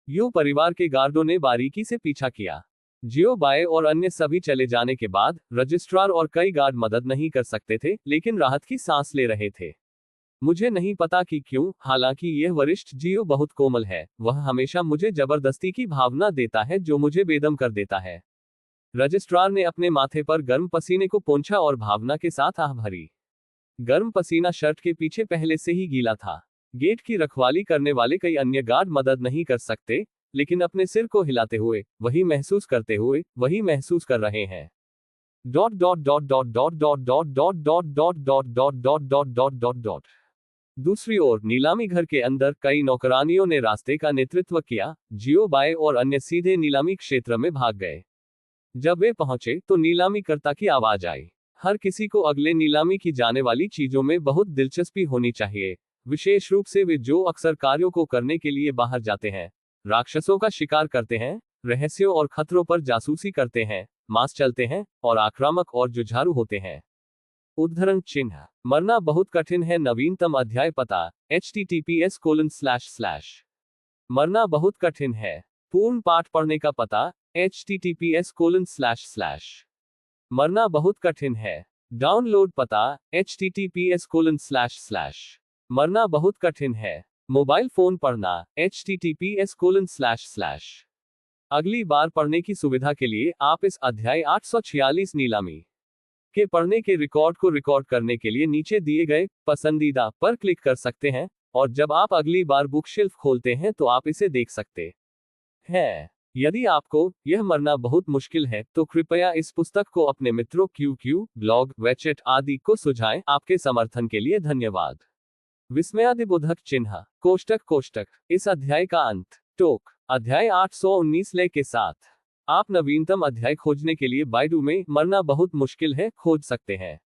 यू परिवार के गार्डों ने बारीकी से पीछा किया। जियोबाई और अन्य सभी चले जाने के बाद रजिस्ट्रार और कई गार्ड मदद नहीं कर सकते थे, लेकिन राहत की सांस ले रहे थे। मुझे नहीं पता कि क्यों, हालांकि यह वरिष्ठ जियो बहुत कोमल है, वह हमेशा मुझे जबरदस्ती की भावना देता है जो मुझे बेदम कर देता है। रजिस्ट्रार ने अपने माथे पर गर्म पसीने को पोंछा और भावना के साथ आह भरी। गर्म पसीना शर्ट के पीछे पहले से ही गीला था। गेट की रखवाली करने वाले कई अन्य गार्ड मदद नहीं कर सकते, लेकिन अपने सिर को हिलाते हुए, वही महसूस करते हुए, वही महसूस कर रहे हैं। Dot dot dot dot dot dot dot dot dot dot dot dot dot dot dot dot dot. दूसरी ओर नीलामी घर के अंदर कई नौकरानियों ने रास्ते का नेतृत्व किया। जियोबाई और अन्य सीधे नीलामी क्षेत्र में भाग गए। जब वे पहुंचे तो नीलामीकर्ता की आवाज आई, हर किसी को अगले नीलामी की जाने वाली चीजों में बहुत दिलचस्पी होनी चाहिए, विशेष रूप से वे जो अक्सर कार्यों को करने के लिए बाहर जाते हैं, राक्षसों का शिकार करते हैं, रहस्यों और खतरों पर जासूसी करते हैं, मांस चलते हैं और आक्रामक और जुझारू होते हैं। उद्धरण चिन्ह, मरना बहुत कठिन है। नवीनतम अध्याय पता https:// मरना बहुत कठिन है। पूर्ण पाठ पढ़ने का पता https:// मरना बहुत कठिन है। डाउनलोड पता https:// मरना बहुत कठिन है। मोबाइल फोन पढ़ना https:// अगली बार पढ़ने की सुविधा के लिए आप इस अध्याय 846 नीलामी के पढ़ने के रिकॉर्ड को रिकॉर्ड करने के लिए नीचे दिए गए पसंदीदा पर क्लिक कर सकते हैं, और जब आप अगली बार बुक शेल्फ खोलते हैं तो आप इसे देख सकते हैं। यदि आपको यह मरना बहुत मुश्किल है तो कृपया इस पुस्तक को अपने मित्रों QQ, ब्लॉग, वेचेट आदि को सुझाएं। आपके समर्थन के लिए धन्यवाद। विस्मयादिबोधक चिन्ह कोष्टक इस अध्याय का अंत। टोक अध्याय 819 ले के साथ आप नवीनतम अध्याय खोजने के लिए बाइडू में मरना बहुत मुश्किल है खोज सकते हैं।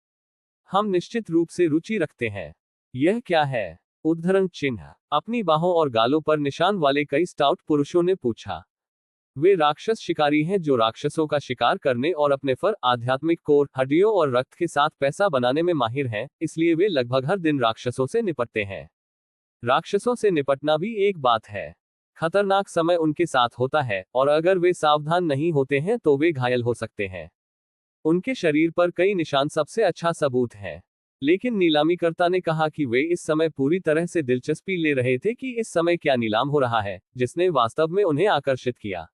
हम निश्चित रूप से रुचि रखते हैं। यह क्या है? उद्धरण चिन्ह, अपनी बाहों और गालों पर निशान वाले कई स्टाउट पुरुषों ने पूछा। वे राक्षस शिकारी हैं जो राक्षसों का शिकार करने और अपने फर, आध्यात्मिक कोर, हड्डियों और रक्त के साथ पैसा बनाने में माहिर हैं, इसलिए वे लगभग हर दिन राक्षसों से निपटते हैं। राक्षसों से निपटना भी एक बात है। खतरनाक समय उनके साथ होता है, और अगर वे सावधान नहीं होते हैं तो वे घायल हो सकते हैं। उनके शरीर पर कई निशान सबसे अच्छा सबूत है। लेकिन नीलामीकर्ता ने कहा कि वे इस समय पूरी तरह से दिलचस्पी ले रहे थे कि इस समय क्या नीलाम हो रहा है, जिसने वास्तव में उन्हें आकर्षित किया।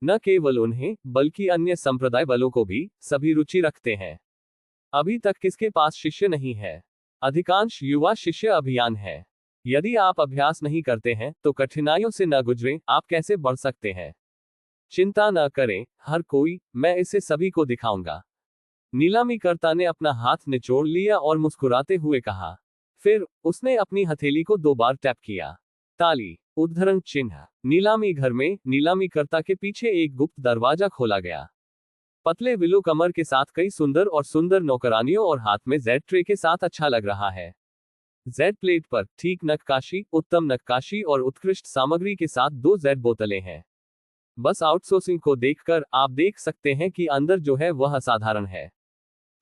न केवल उन्हें, बल्कि अन्य संप्रदाय बलों को भी, सभी रुचि रखते हैं। अभी तक किसके पास शिष्य नहीं है? अधिकांश युवा शिष्य अभियान है। यदि आप अभ्यास नहीं करते हैं तो कठिनाइयों से न गुजरें, आप कैसे बढ़ सकते हैं? चिंता न करें, हर कोई, मैं इसे सभी को दिखाऊंगा। नीलामीकर्ता ने अपना हाथ निचोड़ लिया और मुस्कुराते हुए कहा। फिर उसने अपनी हथेली को 2 बार टैप किया। ताली। उद्धरण चिन्ह, नीलामी घर में नीलामीकर्ता के पीछे एक गुप्त दरवाजा खोला गया। पतले विलो कमर के साथ कई सुंदर नौकरानियों और हाथ में जेड ट्रे के साथ अच्छा लग रहा है। जेड प्लेट पर ठीक नक्काशी, उत्तम नक्काशी और उत्कृष्ट सामग्री के साथ 2 जेड बोतलें हैं। बस आउटसोर्सिंग को देखकर आप देख सकते हैं कि अंदर जो है वह असाधारण है।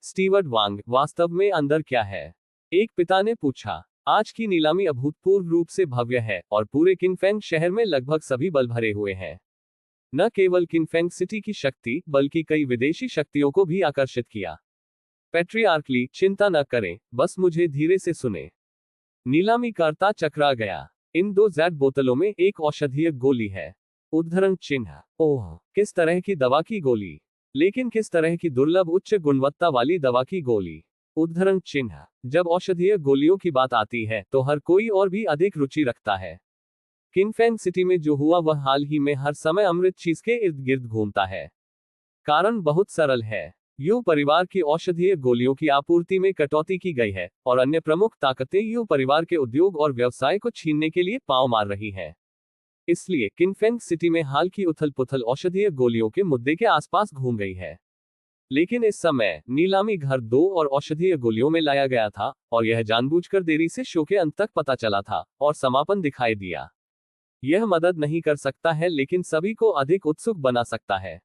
स्टीवर्ड वांग, वास्तव में अंदर क्या है? एक पिता ने पूछा। आज की नीलामी अभूतपूर्व रूप से भव्य है, और पूरे किनफेंग शहर में लगभग सभी बल भरे हुए हैं। न केवल किनफेंग सिटी की शक्ति, बल्कि कई विदेशी शक्तियों को भी आकर्षित किया। पैट्रियार्कली, चिंता न करें, बस मुझे धीरे से सुने। नीलामीकर्ता चकरा गया। इन 2 जेड बोतलों में एक औषधीय गोली है। उद्धरण चिन्ह, ओह, किस तरह की दवा की गोली? लेकिन किस तरह की दुर्लभ उच्च गुणवत्ता वाली दवा की गोली? उद्धरण चिन्ह, जब औषधीय गोलियों की बात आती है तो हर कोई और भी अधिक रुचि रखता है। किनफेंग सिटी में जो हुआ वह हाल ही में हर समय अमृत चीज के इर्द गिर्द घूमता है। कारण बहुत सरल है। यू परिवार की औषधीय गोलियों की आपूर्ति में कटौती की गई है, और अन्य प्रमुख ताकतें यू परिवार के उद्योग और व्यवसाय को छीनने के लिए पांव मार रही हैं। इसलिए किनफेंग सिटी में हाल की उथल पुथल औषधीय गोलियों के मुद्दे के आसपास घूम गई है। लेकिन इस समय नीलामी घर 2 और औषधीय गोलियों में लाया गया था, और यह जानबूझकर देरी से शो के अंत तक पता चला था और समापन दिखाई दिया। यह मदद नहीं कर सकता है, लेकिन सभी को अधिक उत्सुक बना सकता है।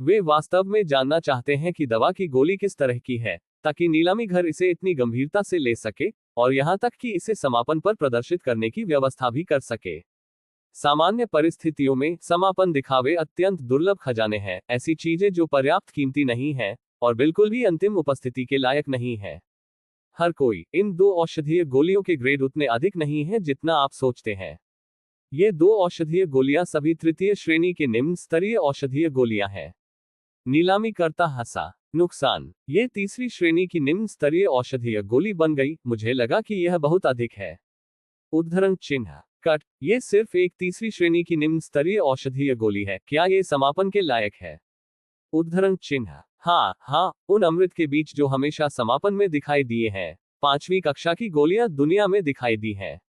वे वास्तव में जानना चाहते हैं कि दवा की गोली किस तरह की है, ताकि नीलामी घर इसे इतनी गंभीरता से ले सके, और यहां तक कि इसे समापन पर प्रदर्शित करने की व्यवस्था भी कर सके। सामान्य परिस्थितियों में समापन दिखावे अत्यंत दुर्लभ खजाने हैं, ऐसी चीजें जो पर्याप्त कीमती नहीं हैं और बिल्कुल भी अंतिम उपस्थिति के लायक नहीं है। हर कोई, इन 2 औषधीय गोलियों के ग्रेड उतने अधिक नहीं है जितना आप सोचते हैं। ये 2 औषधीय गोलियां सभी तृतीय श्रेणी के निम्न स्तरीय औषधीय गोलियां हैं। नीलामी करता हंसा। नुकसान, ये तीसरी श्रेणी की निम्न स्तरीय औषधीय गोली बन गई। मुझे लगा कि यह बहुत अधिक है। उद्धरण चिन्ह कट, ये सिर्फ एक तीसरी श्रेणी की निम्न स्तरीय औषधीय गोली है, क्या ये समापन के लायक है? उद्धरण चिन्ह हाँ, उन अमृत के बीच जो हमेशा समापन में दिखाई दिए हैं। 5वीं कक्षा की गोलियां दुनिया में दिखाई दी हैं।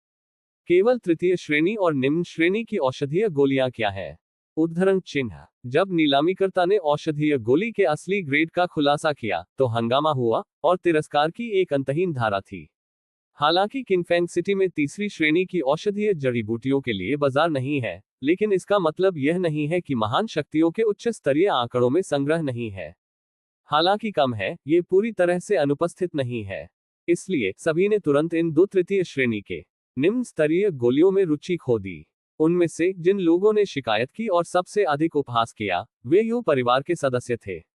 केवल तृतीय श्रेणी और निम्न श्रेणी की औषधीय गोलियां क्या है? उद्धरण चिन्ह, जब नीलामीकर्ता ने औषधीय गोली के असली ग्रेड का खुलासा किया तो हंगामा हुआ और तिरस्कार की एक अंतहीन धारा थी। हालांकि किनफेंग सिटी में तीसरी श्रेणी की औषधीय जड़ी बूटियों के लिए बाजार नहीं है, लेकिन इसका मतलब यह नहीं है कि महान शक्तियों के उच्च स्तरीय आंकड़ों में संग्रह नहीं है। हालांकि कम है, ये पूरी तरह से अनुपस्थित नहीं है। इसलिए सभी ने तुरंत इन 2 तृतीय श्रेणी के निम्न स्तरीय गोलियों में रुचि खो दी। उनमें से जिन लोगों ने शिकायत की और सबसे अधिक उपहास किया, वे यू परिवार के सदस्य थे।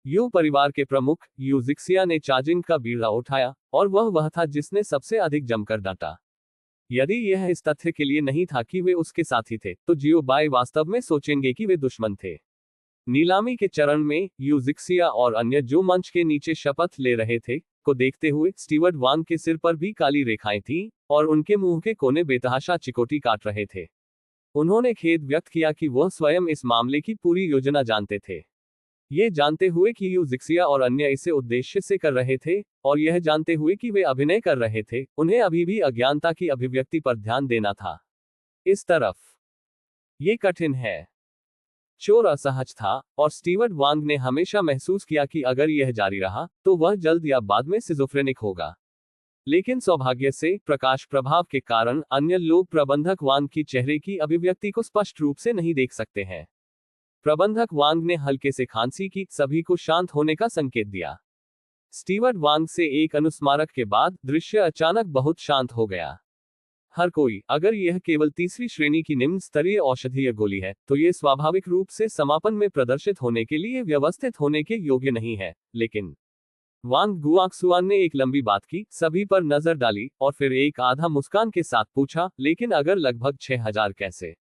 यू परिवार के प्रमुख यूजिक्सिया ने चार्जिंग का बीड़ा उठाया, और वह था जिसने सबसे अधिक जमकर डांटा। यदि यह इस तथ्य के लिए नहीं था कि वे उसके साथी थे, तो जियो बाई वास्तव में सोचेंगे कि वे दुश्मन थे। नीलामी के चरण में यूजिक्सिया और अन्य जो मंच के नीचे शपथ ले रहे थे को देखते हुए स्टीवर्ट वांग के सिर पर भी काली रेखाएं थीं, और उनके मुंह के कोने बेतहाशा चिकोटी काट रहे थे। उन्होंने खेद व्यक्त किया कि वह स्वयं इस मामले की पूरी योजना जानते थे। ये जानते हुए कि यूजिक्सिया और अन्य इसे उद्देश्य से कर रहे थे, और यह जानते हुए कि वे अभिनय कर रहे थे, उन्हें अभी भी अज्ञानता की अभिव्यक्ति पर ध्यान देना था। इस तरफ ये कठिन है। चोर असहज था, और स्टीवर्ट वांग ने हमेशा महसूस किया कि अगर यह जारी रहा तो वह जल्द या बाद में सिजोफ्रेनिक होगा। लेकिन सौभाग्य से प्रकाश प्रभाव के कारण अन्य लोग प्रबंधक वांग की चेहरे की अभिव्यक्ति को स्पष्ट रूप से नहीं देख सकते हैं। प्रबंधक वांग ने हल्के से खांसी की, सभी को शांत होने का संकेत दिया। स्टीवर्ट वांग से एक अनुस्मारक के बाद दृश्य अचानक बहुत शांत हो गया। हर कोई, अगर यह केवल तीसरी श्रेणी की निम्न स्तरीय औषधीय गोली है, तो यह स्वाभाविक रूप से समापन में प्रदर्शित होने के लिए व्यवस्थित होने के योग्य नहीं है। लेकिन वांग गुआक्सुआन ने एक लंबी बात की, सभी पर नजर डाली, और फिर एक आधा मुस्कान के साथ पूछा, लेकिन अगर लगभग 6000 कैसे?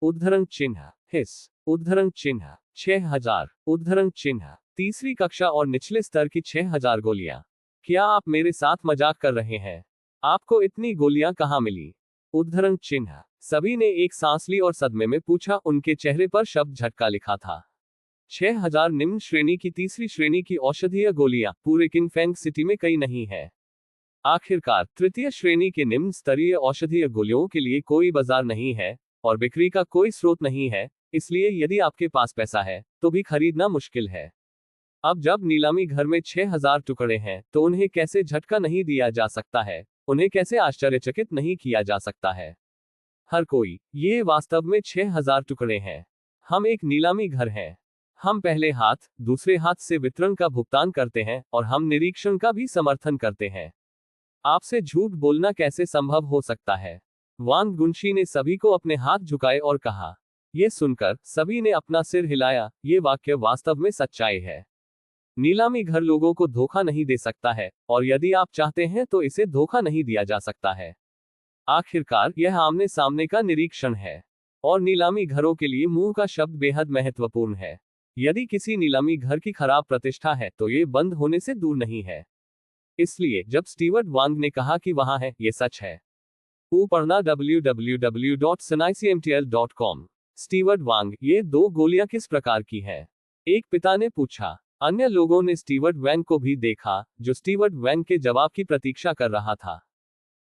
उद्धरण चिन्ह हिस उद्धरण चिन्ह 6000 उद्धरण चिन्ह तीसरी कक्षा और निचले स्तर की 6000 गोलियां। क्या आप मेरे साथ मजाक कर रहे हैं? आपको इतनी गोलियां कहां मिली? उद्धरण चिन्ह सभी ने एक सांस ली और सदमे में पूछा। उनके चेहरे पर शब्द झटका लिखा था। 6000 निम्न श्रेणी की तीसरी श्रेणी की औषधीय गोलियां पूरे किनफेंग सिटी में कई नहीं है। आखिरकार तृतीय श्रेणी के निम्न स्तरीय औषधीय गोलियों के लिए कोई बाजार नहीं है, और बिक्री का कोई स्रोत नहीं है, इसलिए यदि आपके पास पैसा है तो भी खरीदना मुश्किल है। अब जब नीलामी घर में 6000 टुकड़े हैं, तो उन्हें कैसे झटका नहीं दिया जा सकता है, उन्हें कैसे आश्चर्यचकित नहीं किया जा सकता है? हर कोई, ये वास्तव में 6000 टुकड़े हैं। हम एक नीलामी घर हैं। हम पहले हाथ, दूसरे हाथ से वितरण का भुगतान करते हैं, और हम निरीक्षण का भी समर्थन करते हैं। आपसे झूठ बोलना कैसे संभव हो सकता है? वांग गुनशी ने सभी को अपने हाथ झुकाए और कहा। यह सुनकर सभी ने अपना सिर हिलाया। ये वाक्य वास्तव में सच्चाई है। नीलामी घर लोगों को धोखा नहीं दे सकता है, और यदि आप चाहते हैं तो इसे धोखा नहीं दिया जा सकता है। आखिरकार यह आमने सामने का निरीक्षण है, और नीलामी घरों के लिए मुंह का शब्द बेहद महत्वपूर्ण है। यदि किसी नीलामी घर की खराब प्रतिष्ठा है तो ये बंद होने से दूर नहीं है। इसलिए जब स्टीवर्ट वांग ने कहा कि वहां है, ये सच है। पढ़ना www.sinaicmtl.com। स्टीवर्ट वांग, ये 2 गोलियां किस प्रकार की है? एक पिता ने पूछा। अन्य लोगों ने स्टीवर्ट वैंग को भी देखा, जो स्टीवर्ट वैंग के जवाब की प्रतीक्षा कर रहा था।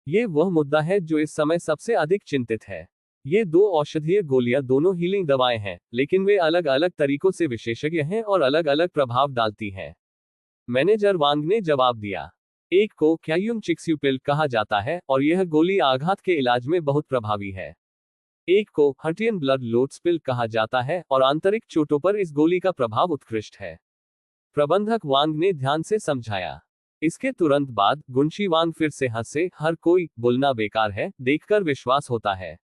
ये वह मुद्दा है जो इस समय सबसे अधिक चिंतित है। ये दो औषधीय गोलियां दोनों हीलिंग दवाएं हैं, लेकिन वे अलग अलग तरीकों से विशेषज्ञ हैं और अलग अलग प्रभाव डालती हैं। मैनेजर वांग ने जवाब दिया। एक को क्यायुम चिक्स्यू पिल कहा जाता है और यह गोली आघात के इलाज में बहुत प्रभावी है। एक को हर्टियन ब्लड लोड्स पिल कहा जाता है और आंतरिक चोटों पर इस गोली का प्रभाव उत्कृष्ट है। प्रबंधक वांग ने ध्यान से समझाया। इसके तुरंत बाद गुनशी वांग फिर से हंसे। हर कोई बोलना बेकार है, देखकर विश्वास होता है।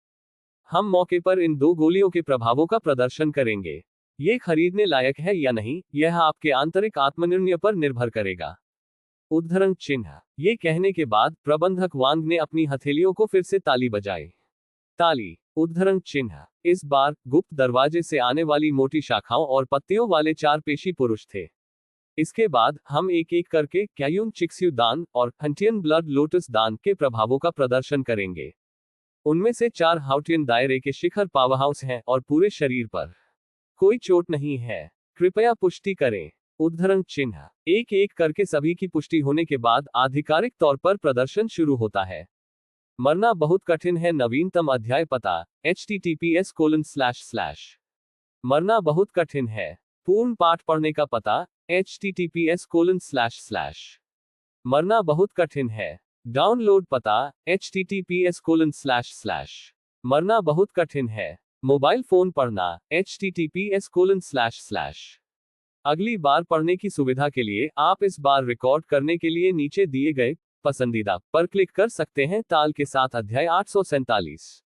हम मौके पर इन दो गोलियों के प्रभावों का प्रदर्शन करेंगे। ये खरीदने लायक है या नहीं, यह आपके आंतरिक आत्मनिर्णय पर निर्भर करेगा। उद्धरण चिन्ह। ये कहने के बाद प्रबंधक वांग ने अपनी हथेलियों को फिर से ताली बजाई। ताली। उद्धरण चिन्ह। इस बार गुप्त दरवाजे से आने वाली मोटी शाखाओं और पत्तियों वाले 4 पेशी पुरुष थे। इसके बाद हम एक एक करके क्यायुम चिक्स्यू दान और हंटियन ब्लड लोटस दान के प्रभावों का प्रदर्शन करेंगे। उनमें से 4 हाउटियन दायरे के शिखर पावरहाउस हैं और पूरे शरीर पर कोई चोट नहीं है। कृपया पुष्टि करें। उद्धरण चिन्ह। एक एक करके सभी की पुष्टि होने के बाद आधिकारिक तौर पर प्रदर्शन शुरू होता है। मरना बहुत कठिन है। नवीनतम अध्याय पता https:// मरना बहुत कठिन है। पूर्ण पाठ पढ़ने का पता https:// मरना बहुत कठिन है। डाउनलोड पता https:// मरना बहुत कठिन है। मोबाइल फोन पढ़ना https:// अगली बार पढ़ने की सुविधा के लिए आप इस बार रिकॉर्ड करने के लिए नीचे दिए गए पसंदीदा पर क्लिक कर सकते हैं। ताल के साथ अध्याय 847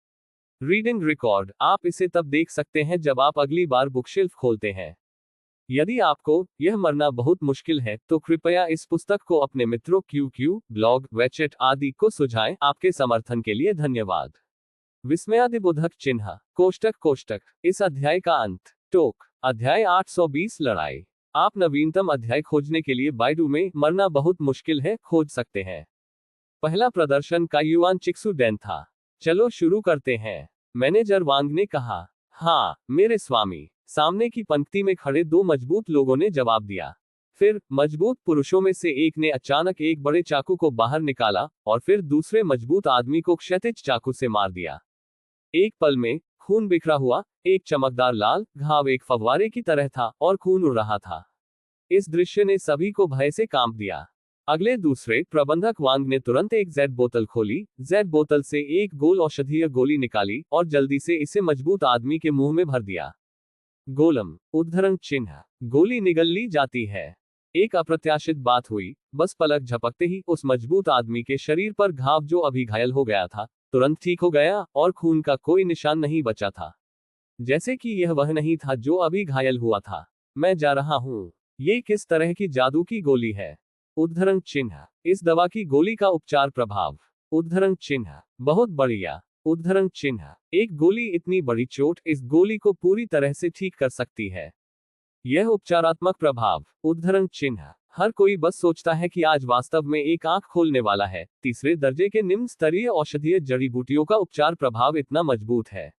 रीडिंग रिकॉर्ड। आप इसे तब देख सकते हैं जब आप अगली बार बुकशेल्फ खोलते हैं। यदि आपको यह मरना बहुत मुश्किल है तो कृपया इस पुस्तक को अपने मित्रों QQ, ब्लॉग, वेचेट आदि को सुझाएं। आपके समर्थन के लिए धन्यवाद। विस्मयादिबोधक चिन्ह। कोष्टक। इस अध्याय का अंत। टोक। अध्याय 820 लड़ाई। आप नवीनतम अध्याय खोजने के लिए बाइडू में मरना बहुत मुश्किल है खोज सकते हैं। पहला प्रदर्शन कायुआन चिक्सू डैन था। चलो शुरू करते हैं, मैनेजर वांग ने कहा। हाँ मेरे स्वामी, सामने की पंक्ति में खड़े 2 मजबूत लोगों ने जवाब दिया। फिर मजबूत पुरुषों में से एक ने अचानक एक बड़े चाकू को बाहर निकाला और फिर दूसरे मजबूत आदमी को क्षैतिज चाकू से मार दिया। एक पल में खून बिखरा हुआ, एक चमकदार लाल घाव एक फव्वारे की तरह था और खून उड़ रहा था। इस दृश्य ने सभी को भय से कांप दिया। अगले दूसरे प्रबंधक वांग ने तुरंत एक जेड बोतल खोली, जेड बोतल से एक गोल औषधीय गोली निकाली और जल्दी से इसे मजबूत आदमी के मुंह में भर दिया। गोलम। उद्धरण चिन्ह। गोली निगल ली जाती है। एक अप्रत्याशित बात हुई। बस पलक झपकते ही उस मजबूत आदमी के शरीर पर घाव जो अभी घायल हो गया था तुरंत ठीक हो गया और खून का कोई निशान नहीं बचा था। जैसे कि यह वह नहीं था जो अभी घायल हुआ था। मैं जा रहा हूं। ये किस तरह की जादू की गोली है? उद्धरण चिन्ह। इस दवा की गोली का उपचार प्रभाव। उद्धरण चिन्ह। बहुत बढ़िया। उद्धरण चिन्ह। एक गोली इतनी बड़ी चोट इस गोली को पूरी तरह से ठीक कर सकती है। यह उपचारात्मक प्रभाव। उद्धरण चिन्ह। हर कोई बस सोचता है कि आज वास्तव में एक आंख खोलने वाला है। तीसरे दर्जे के निम्न स्तरीय औषधीय जड़ी बूटियों का उपचार प्रभाव इतना मजबूत है।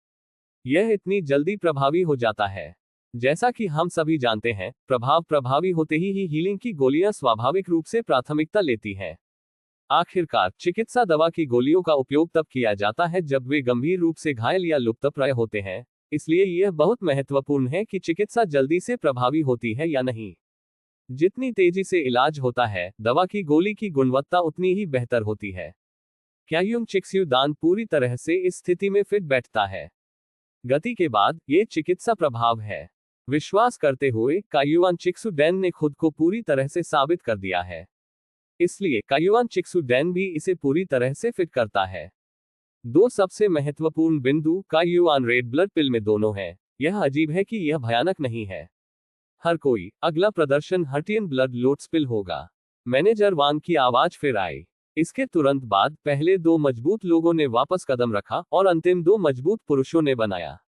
यह इतनी जल्दी प्रभावी हो जाता है। जैसा कि हम सभी जानते हैं, प्रभाव प्रभावी होते ही हीलिंग की गोलियां स्वाभाविक रूप से प्राथमिकता लेती हैं। आखिरकार चिकित्सा दवा की गोलियों का उपयोग तब किया जाता है जब वे गंभीर रूप से घायल या लुप्तप्राय होते हैं। इसलिए यह बहुत महत्वपूर्ण है कि चिकित्सा जल्दी से प्रभावी होती है या नहीं। जितनी तेजी से इलाज होता है, दवा की गोली की गुणवत्ता उतनी ही बेहतर होती है। क्यायुम चिक्स्यू दान पूरी तरह से इस स्थिति में फिट बैठता है। गति के बाद ये चिकित्सा प्रभाव है। विश्वास करते हुए कायुआन चिक्सू डैन ने खुद को पूरी तरह से साबित कर दिया है। इसलिए कायुआन चिक्सू डैन भी इसे पूरी तरह से फिट करता है। 2 सबसे महत्वपूर्ण बिंदु कायुआन रेड ब्लड पिल में दोनों हैं। यह अजीब है कि यह भयानक नहीं है। हर कोई, अगला प्रदर्शन हर्टियन ब्लड लोट्स पिल होगा। मैनेजर वांग की आवाज फिर आई। इसके तुरंत बाद पहले 2 मजबूत लोगों ने वापस कदम रखा और अंतिम 2 मजबूत पुरुषों ने बनाया।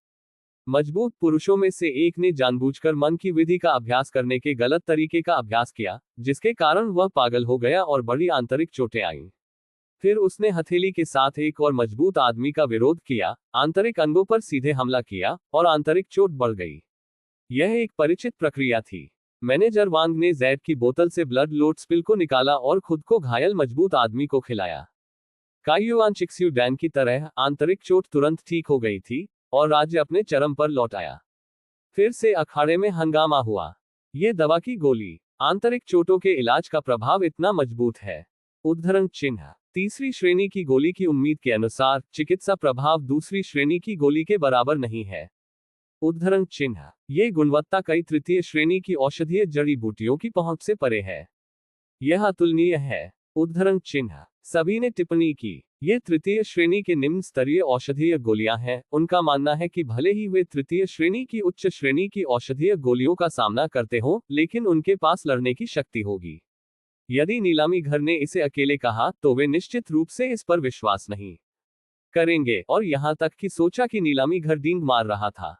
मजबूत पुरुषों में से एक ने जानबूझकर मन की विधि का अभ्यास करने के गलत तरीके का अभ्यास किया, जिसके कारण वह पागल हो गया और बड़ी आंतरिक चोटें आईं। फिर उसने हथेली के साथ एक और मजबूत आदमी का विरोध किया, आंतरिक अंगों पर सीधे हमला किया और आंतरिक चोट बढ़ गई। यह एक परिचित प्रक्रिया थी। मैनेजर वांग ने जेड की बोतल से ब्लड लोट्स पिल को निकाला और खुद को घायल मजबूत आदमी को खिलाया। काइयुआन चिक्सुडैन की तरह आंतरिक चोट तुरंत ठीक हो गई थी और राज्य अपने चरम पर लौट आया। फिर से अखाड़े में हंगामा हुआ। ये दवा की गोली, आंतरिक चोटों के इलाज का प्रभाव इतना मजबूत है। उद्धरण चिन्ह। तीसरी श्रेणी की गोली की उम्मीद के अनुसार चिकित्सा प्रभाव दूसरी श्रेणी की गोली के बराबर नहीं है। उद्धरण चिन्ह। ये गुणवत्ता कई तृतीय श्रेणी की औषधीय जड़ी बूटियों की पहुंच से परे है। यह अतुलनीय है। उद्धरण चिन्ह। सभी ने टिप्पणी की। ये तृतीय श्रेणी के निम्न स्तरीय औषधीय गोलियां हैं। उनका मानना है कि भले ही वे तृतीय श्रेणी की उच्च श्रेणी की औषधीय गोलियों का सामना करते हों, लेकिन उनके पास लड़ने की शक्ति होगी। यदि नीलामी घर ने इसे अकेले कहा तो वे निश्चित रूप से इस पर विश्वास नहीं करेंगे, और यहां तक कि सोचा कि नीलामी घर डींग मार रहा था।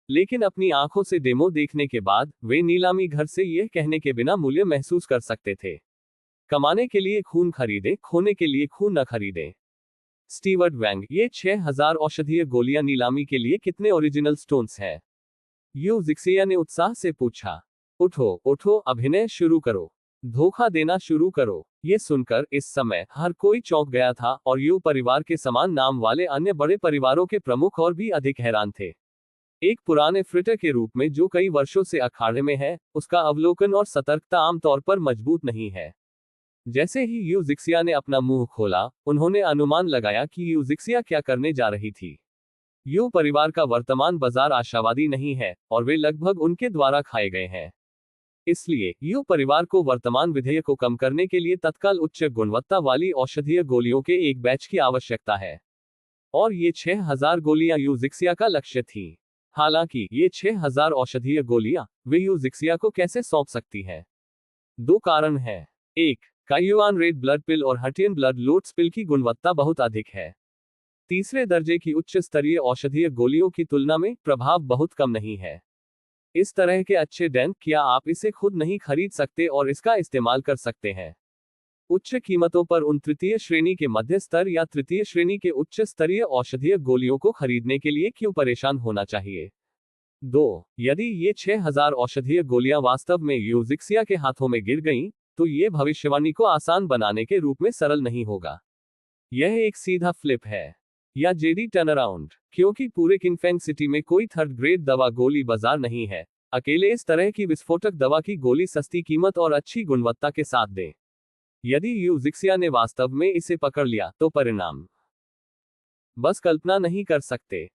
लेकिन अपनी आंखों से डेमो देखने के बाद वे नीलामी घर से यह कहने के बिना मूल्य महसूस कर सकते थे। कमाने के लिए खून खरीदें, खोने के लिए खून न खरीदें। स्टीवर्ट वैंग। ये 6000 औषधीय गोलियां नीलामी के लिए कितने ओरिजिनल स्टोन्स हैं? यू जिक्सिया ने उत्साह से पूछा। उठो उठो, अभिनय शुरू करो, धोखा देना शुरू करो। ये सुनकर इस समय हर कोई चौंक गया था, और यू परिवार के समान नाम वाले अन्य बड़े परिवारों के प्रमुख और भी अधिक हैरान थे। एक पुराने फ्रिटर के रूप में जो कई वर्षों से अखाड़े में है, उसका अवलोकन और सतर्कता आमतौर पर मजबूत नहीं है। जैसे ही यूजिक्सिया ने अपना मुंह खोला, उन्होंने अनुमान लगाया कि यूजिक्सिया क्या करने जा रही थी। यू परिवार का वर्तमान बाजार आशावादी नहीं है, और वे लगभग उनके द्वारा खाए गए हैं। इसलिए यू परिवार को वर्तमान विधेयक को कम करने के लिए तत्काल उच्च गुणवत्ता वाली औषधीय गोलियों के एक बैच की आवश्यकता है। और ये 6000 गोलियां यूजिक्सिया का लक्ष्य थी। हालांकि ये 6000 औषधीय गोलियां वे यूजिक्सिया को कैसे सौंप सकती हैं? दो कारण हैं। एक, काइयुआन रेड ब्लड पिल और हटियन ब्लड लोट्स पिल की गुणवत्ता बहुत अधिक है। तीसरे दर्जे की उच्च स्तरीय औषधीय गोलियों की तुलना में प्रभाव बहुत कम नहीं है। इस तरह के अच्छे डेंट, क्या आप इसे खुद नहीं खरीद सकते और इसका इस्तेमाल कर सकते हैं? उच्च कीमतों पर उन तृतीय श्रेणी के मध्य स्तर या तृतीय श्रेणी के उच्च स्तरीय औषधीय गोलियों को खरीदने के लिए क्यों परेशान होना चाहिए? 2. यदि ये 6000 औषधीय गोलियां वास्तव में यूजिक्सिया के हाथों में गिर गईं, तो ये भविष्यवाणी को आसान बनाने के रूप में सरल नहीं होगा। यह एक सीधा फ्लिप है, या जेडी टर्नअराउंड, क्योंकि पूरे किंगफेंग सिटी में कोई थर्ड ग्रेड दवा गोली बाजार नहीं है। अकेले इस तरह की विस्फोटक दवा की गोली सस्ती कीमत और अच्छी गुणवत्ता के साथ दें। यदि यूजिक्सिया ने वास्तव में इसे पकड़ लिया, तो परिणाम बस कल्पना नहीं कर सकते।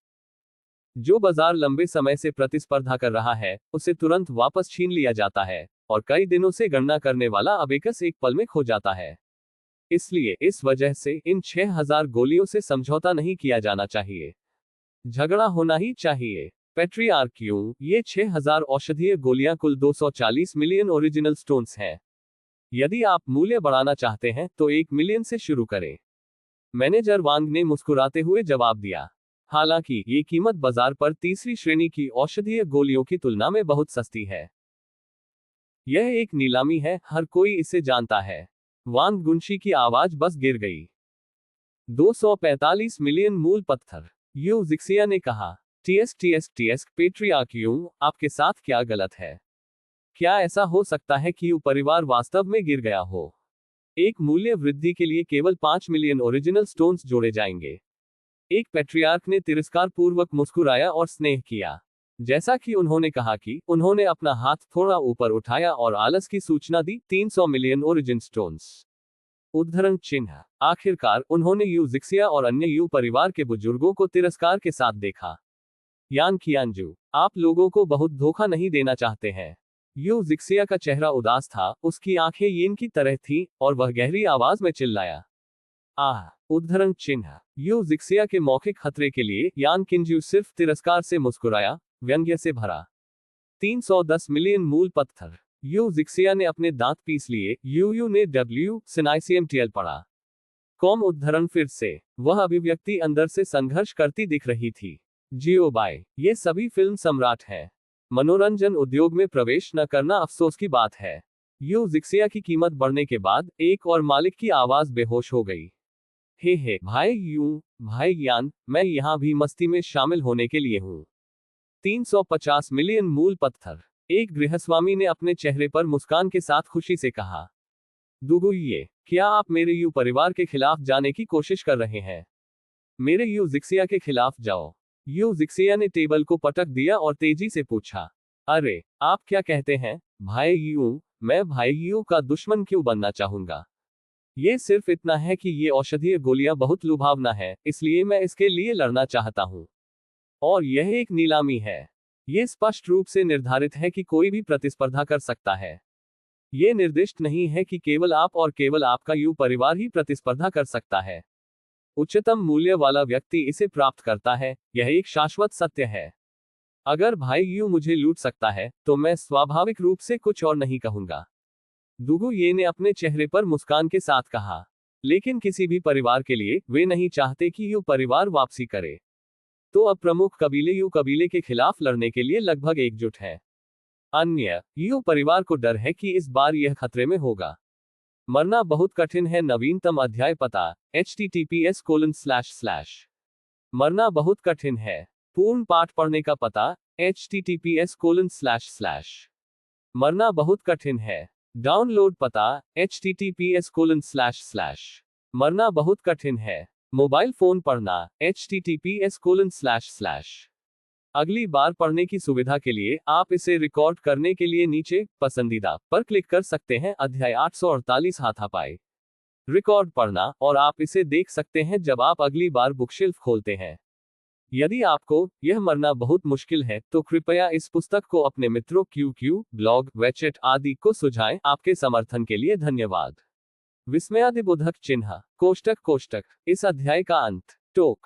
जो बाजार लंबे समय से प्रतिस्पर्धा कर रहा है, उसे तुरंत वापस छीन लिया जाता है, और कई दिनों से गणना करने वाला अबेकस एक पल में खो जाता है। इसलिए इस वजह से इन 6000 गोलियों से समझौता नहीं किया जाना चाहिए। झगड़ा होना ही चाहिए। पेट्रियार्क्यू। ये 6000 औषधीय गोलियां कुल 240 मिलियन ओरिजिनल स्टोन्स हैं। यदि आप मूल्य बढ़ाना चाहते हैं तो 1 मिलियन से शुरू करें। मैनेजर वांग ने मुस्कुराते हुए जवाब दिया। हालांकि ये कीमत बाजार पर तीसरी श्रेणी की औषधीय गोलियों की तुलना में बहुत सस्ती है। यह एक नीलामी है, हर कोई इसे जानता है। वांग गुंशी की आवाज बस गिर गई। 245 मिलियन मूल पत्थर, यू जिक्सिया ने कहा। टीएस पेट्रियार्क्यू, आपके साथ क्या गलत है? क्या ऐसा हो सकता है कि यू परिवार वास्तव में गिर गया हो? एक मूल्य वृद्धि के लिए केवल 5 मिलियन ओरिजिनल स्टोन्स जोड़े जाएंगे। एक पेट्रियार्क ने तिरस्कारपूर्वक मुस्कुराया और स्नेह किया। जैसा कि उन्होंने कहा कि उन्होंने अपना हाथ थोड़ा ऊपर उठाया और आलस की सूचना दी, 300 मिलियन ओरिजिन स्टोन्स। उद्धरण चिन्ह। आखिरकार उन्होंने यू जिक्सिया और अन्य यू परिवार के बुजुर्गों को तिरस्कार के साथ देखा। यान कियानजू, आप लोगों को बहुत धोखा नहीं देना चाहते हैं। यू जिक्सिया का चेहरा उदास था, उसकी आंखें येन की तरह थीं, और वह गहरी आवाज में चिल्लाया, आह। उद्धरण चिन्ह। यू जिक्सिया के मौखिक खतरे के लिए यान किंजू सिर्फ तिरस्कार से मुस्कुराया, व्यंग्य से भरा। 310 मिलियन मूल पत्थर। यू जिक्सिया ने अपने दांत पीस लिए। यू ने डब्ल्यू सिनाइसियमटीएल पढ़ा। कॉम उद्धरण फिर से। वह अभिव्यक्ति अंदर से संघर्ष करती दिख रही थी। जियो बाय। ये सभी फिल्म सम्राट हैं। मनोरंजन उद्योग में प्रवेश न करना अफसोस की बात है। यू जिक्सिया की कीमत बढ़ने के बाद एक और मालिक की आवाज बेहोश हो गई। हे भाई यू, भाई यान, मैं यहां भी मस्ती में शामिल होने के लिए हूं। 350 मिलियन मूल पत्थर। एक गृहस्वामी ने अपने चेहरे पर मुस्कान के साथ खुशी से कहा। दुगुइये, क्या आप मेरे यू परिवार के खिलाफ जाने की कोशिश कर रहे हैं? मेरे यू जिक्सिया के खिलाफ जाओ। यू जिक्सिया ने टेबल को पटक दिया और तेजी से पूछा, अरे, आप क्या कहते हैं, भाई यू? मैं भाई यू का दुश्मन क्यों बनना चाहूंगा? ये सिर्फ इतना है कि ये औषधीय गोलियां बहुत लुभावना है, इसलिए मैं इसके लिए लड़ना चाहता हूं। और यह एक नीलामी है। ये स्पष्ट रूप से निर्धारित है कि कोई भी प्रतिस्पर्धा कर सकता है। ये निर्दिष्ट नहीं है कि केवल आप और केवल आपका यू परिवार ही प्रतिस्पर्धा कर सकता है। उच्चतम मूल्य वाला व्यक्ति इसे प्राप्त करता है, यह एक शाश्वत सत्य है। अगर भाई यू मुझे लूट सकता है, तो मैं स्वाभाविक रूप से कुछ और नहीं कहूंगा। दुगुइये ने अपने चेहरे पर मुस्कान के साथ कहा। लेकिन किसी भी परिवार के लिए, वे नहीं चाहते कि यू परिवार वापसी करे। तो अब प्रमुख कबीले यू कबीले के खिलाफ लड़ने के लिए लगभग एकजुट हैं। अन्य यू परिवार को डर है कि इस बार यह खतरे में होगा। मरना बहुत कठिन है। नवीनतम अध्याय पता https:// मरना बहुत कठिन है। पूर्ण पाठ पढ़ने का पता https:// मरना बहुत कठिन है। डाउनलोड पता https:// मरना बहुत कठिन है। मोबाइल फोन पढ़ना https:// अगली बार पढ़ने की सुविधा के लिए आप इसे रिकॉर्ड करने के लिए नीचे पसंदीदा पर क्लिक कर सकते हैं। अध्याय 848 हाथापाई। रिकॉर्ड पढ़ना, और आप इसे देख सकते हैं जब आप अगली बार बुकशेल्फ खोलते हैं। यदि आपको यह मरना बहुत मुश्किल है, तो कृपया इस पुस्तक को अपने मित्रों QQ, ब्लॉग, वेचेट आदि को सुझाएं। आपके समर्थन के लिए धन्यवाद। विस्मयादिबोधक चिन्ह कोष्टक कोष्टक। इस अध्याय का अंत। टोक